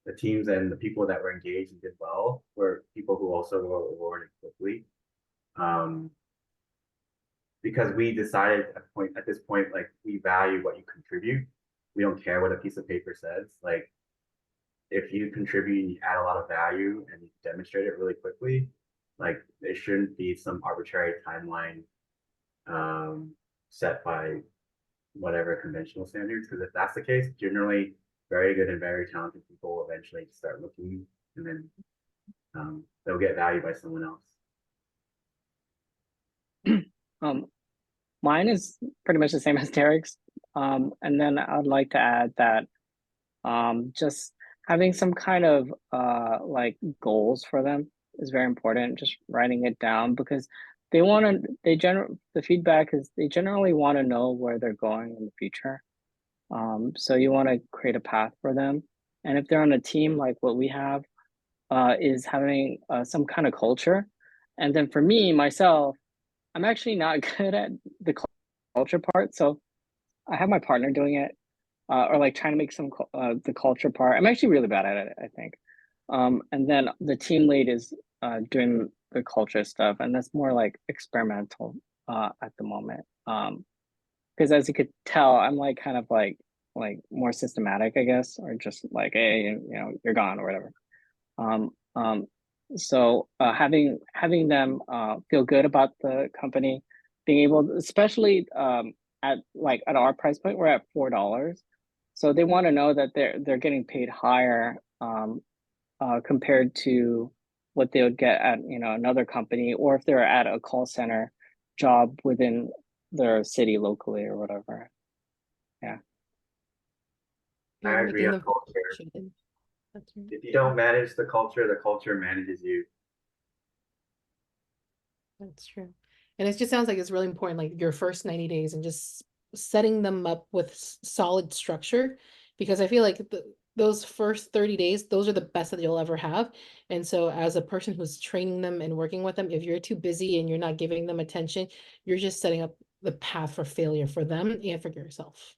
the teams and the people that were engaged and did well were people who also were rewarded quickly. Because we decided at this point, like, we value what you contribute. We don't care what a piece of paper says. Like, if you contribute and you add a lot of value and you demonstrate it really quickly, like, there shouldn't be some arbitrary timeline set by whatever conventional standards. Because if that's the case, generally very good and very talented people will eventually start looking, and then they'll get value by someone else. Mine is pretty much the same as Derek's. And then I'd like to add that just having some kind of like goals for them is very important. Just writing it down, because the feedback is they generally want to know where they're going in the future. So you want to create a path for them. And if they're on a team like what we have, is having some kind of culture. And then for me, myself, I'm actually not good at the culture part. So I have my partner doing it, or like trying to make the culture part. I'm actually really bad at it, I think. And then the team lead is doing the culture stuff, and that's more like experimental at the moment. Because as you could tell, I'm like kind of like more systematic, I guess, or just like, hey, you're gone or whatever. So having them feel good about the company, being able to, especially at our price point, we're at $4. So they want to know that they're getting paid higher compared to what they would get at another company, or if they're at a call center job within their city locally or whatever. Yeah. I agree on culture. That's right. If you don't manage the culture manages you. That's true. And it just sounds like it's really important, like your first 90 days and just setting them up with solid structure, because I feel like those first 30 days, those are the best that you'll ever have. And so as a person who's training them and working with them, if you're too busy and you're not giving them attention, you're just setting up the path for failure for them and for yourself.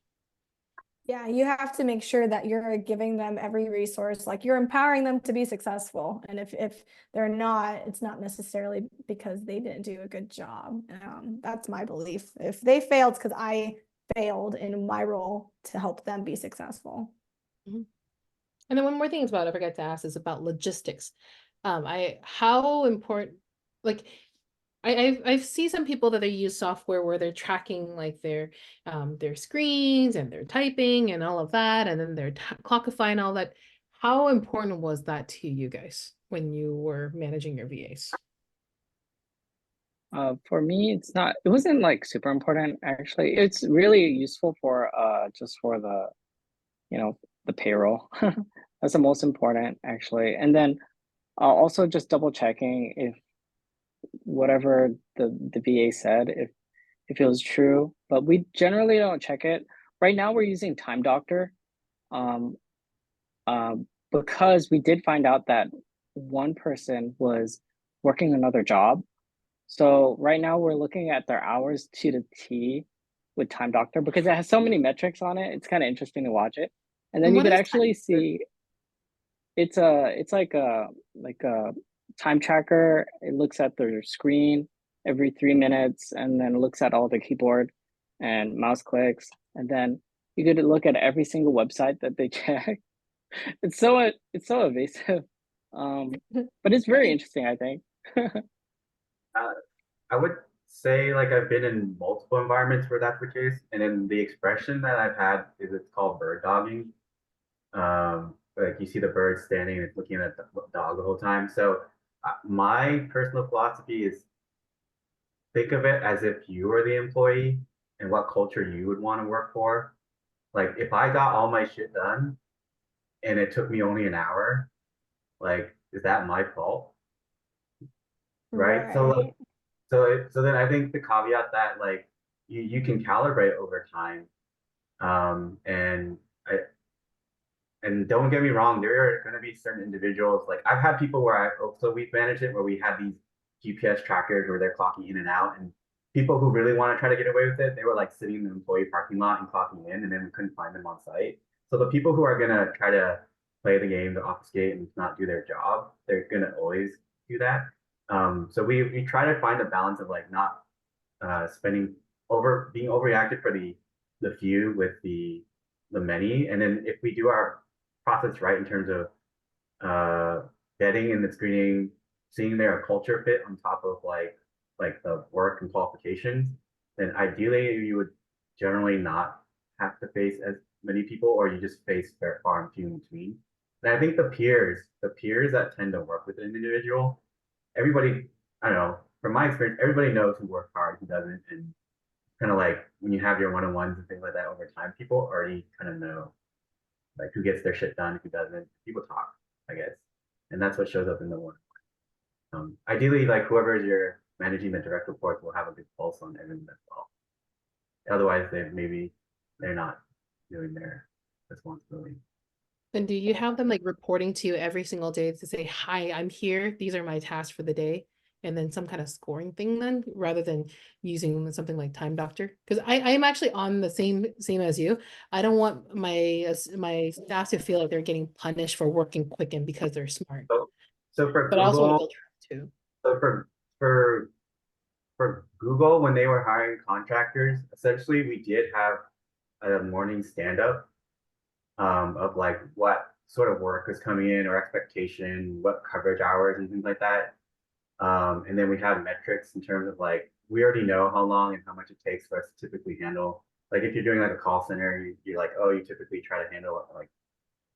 Yeah, you have to make sure that you're giving them every resource, like you're empowering them to be successful. And if they're not, it's not necessarily because they didn't do a good job. That's my belief. If they failed, it's because I failed in my role to help them be successful. And then one more thing about I forgot to ask is about logistics. How important, like I've seen some people that they use software where they're tracking like their screens and their typing and all of that, and then they're clockifying all that. How important was that to you guys when you were managing your VAs? For me, it wasn't like super important actually. It's really useful for just for the, you know, the payroll. That's the most important actually. And then also just double checking if whatever the VA said, if it was true, but we generally don't check it. Right now we're using Time Doctor, um, because we did find out that one person was working another job. So right now we're looking at their hours to the T with Time Doctor because it has so many metrics on it. It's kind of interesting to watch it. And then And you what could is actually see it's like a time tracker. It looks at their screen every 3 minutes and then looks at all the keyboard and mouse clicks. And then you get to look at every single website that they check. It's so evasive. But it's very interesting, I think. Uh, I would say like I've been in multiple environments where that's the case, and then the expression that I've had is it's called bird dogging. Like you see the bird standing and it's looking at the dog the whole time. So my personal philosophy is think of it as if you were the employee and what culture you would want to work for. Like if I got all my shit done and it took me only an hour, like is that my fault? Right? So like Right. so then I think the caveat that like you can calibrate over time. And I and don't get me wrong, there are going to be certain individuals. Like I've had people where we've managed it where we had these GPS trackers where they're clocking in and out, and people who really want to try to get away with it, they were like sitting in the employee parking lot and clocking in, and then we couldn't find them on site. So the people who are going to try to play the game to obfuscate and not do their job, they're going to always do that. So we try to find a balance of like not spending being overreactive for the few with the many, and then if we do our process right in terms of vetting and the screening, seeing their culture fit on top of like the work and qualifications, then ideally you would generally not have to face as many people, or you just face far and few in between. And I think the peers that tend to work with an individual, everybody, I don't know, from my experience, everybody knows who works hard, who doesn't, and kind of like when you have your one-on-ones and things like that over time, people already kind of know like who gets their shit done, who doesn't. People talk, I guess, and that's what shows up in the one. Ideally, like whoever is you're managing the direct reports will have a good pulse on everything as well. Otherwise, they're not doing their responsibility. And do you have them like reporting to you every single day to say, hi, I'm here, these are my tasks for the day, and then some kind of scoring thing then, rather than using something like Time Doctor? Because I am actually on the same as you. I don't want my staff to feel like they're getting punished for working quick and because they're smart. So for But I also want to Google, filter out too. so for for Google, when they were hiring contractors, essentially we did have a morning stand up of like what sort of work is coming in or expectation, what coverage hours and things like that. And then we have metrics in terms of like we already know how long and how much it takes for us to typically handle. Like if you're doing like a call center, you're like, oh, you typically try to handle like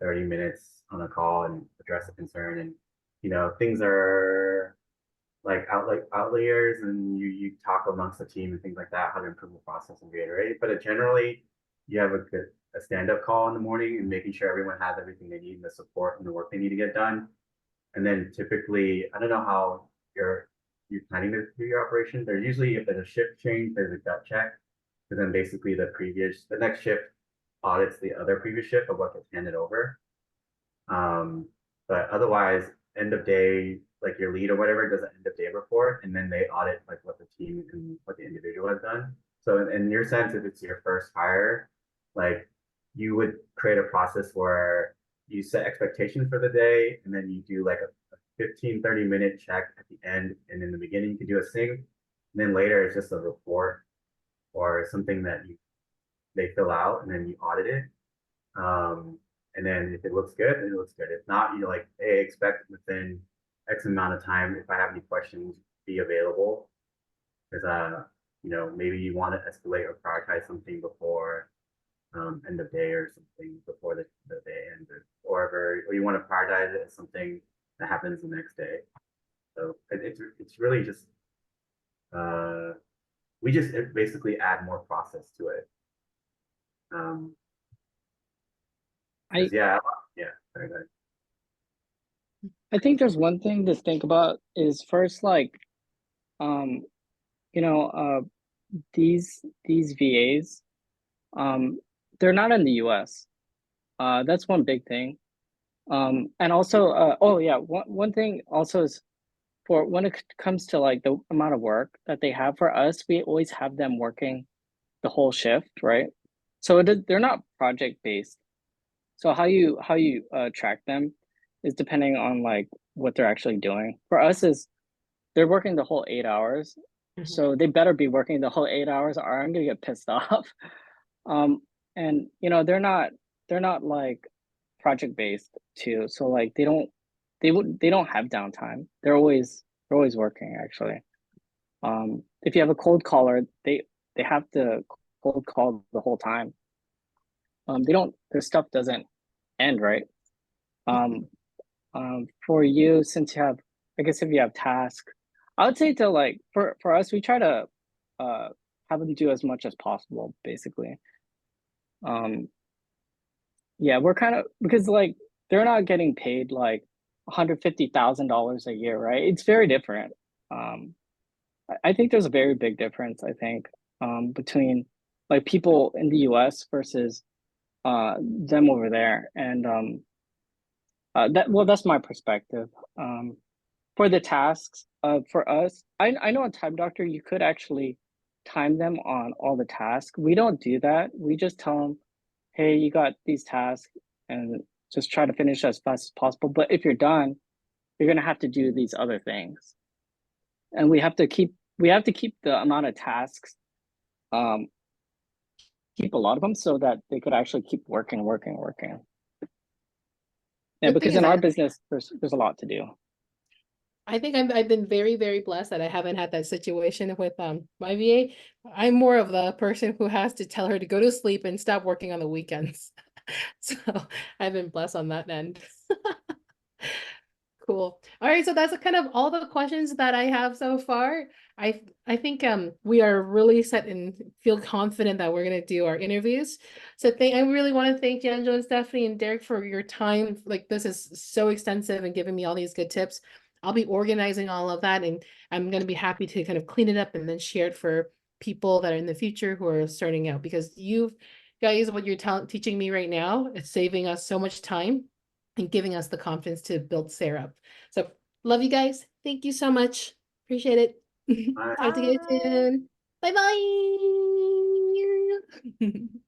30 minutes on a call and address a concern. And things are like outliers, and you talk amongst the team and things like that, how to improve the process and reiterate. But generally, you have a stand-up call in the morning and making sure everyone has everything they need and the support and the work they need to get done. And then typically, I don't know how you're planning to do your operation. There's usually, if there's a shift change, there's a gut check. Because then basically the next shift audits the other previous shift of what gets handed over. But otherwise, end of day, like your lead or whatever does an end of day report, and then they audit like what the team and what the individual has done. So in your sense, if it's your first hire, like you would create a process where you set expectations for the day, and then you do like a 15-30 minute check at the end, and in the beginning you could do a sing, and then later it's just a report or something that they fill out, and then you audit it. And then if it looks good, then it looks good. If not, you're like, hey, expect within X amount of time, if I have any questions, be available. Because maybe you want to escalate or prioritize something before end of day or something before the day ends, or you want to prioritize it as something that happens the next day. So it's really just we just basically add more process to it. Yeah, sorry, go ahead. I think there's one thing to think about is first, like, these VAs, they're not in the US. That's one big thing. And also, one thing also is for when it comes to like the amount of work that they have for us, we always have them working the whole shift, right? So they're not project based. So how you track them is depending on like what they're actually doing. For us is they're working the whole 8 hours. So they better be working the whole 8 hours or I'm gonna get pissed off. And they're not like project based too. So like they don't have downtime. They're always working actually. If you have a cold caller, they have to cold call the whole time. Their stuff doesn't end, right? For you, since you have, I guess if you have tasks, I would say to like for us, we try to have them do as much as possible, basically. Yeah, we're kind of, because like they're not getting paid like $150,000 a year, right? It's very different. I think there's a very big difference, I think, between like people in the US versus them over there. And that's my perspective. For the tasks, for us, I know on Time Doctor you could actually time them on all the tasks. We don't do that. We just tell them, hey, you got these tasks and just try to finish as fast as possible. But if you're done, you're gonna have to do these other things. And we have to keep the amount of tasks, keep a lot of them so that they could actually keep working. Yeah, because in our business, there's a lot to do. I think I've been very, very blessed that I haven't had that situation with my VA. I'm more of the person who has to tell her to go to sleep and stop working on the weekends. So I've been blessed on that end. Cool. All right, so that's kind of all the questions that I have so far. I think we are really set and feel confident that we're gonna do our interviews. So I really want to thank Angela and Stephanie and Derek for your time. Like this is so extensive and giving me all these good tips. I'll be organizing all of that and I'm gonna be happy to kind of clean it up and then share it for people that are in the future who are starting out, because you guys, what you're teaching me right now, it's saving us so much time and giving us the confidence to build SAREv. So love you guys. Thank you so much. Appreciate it. Talk to you soon. Bye bye.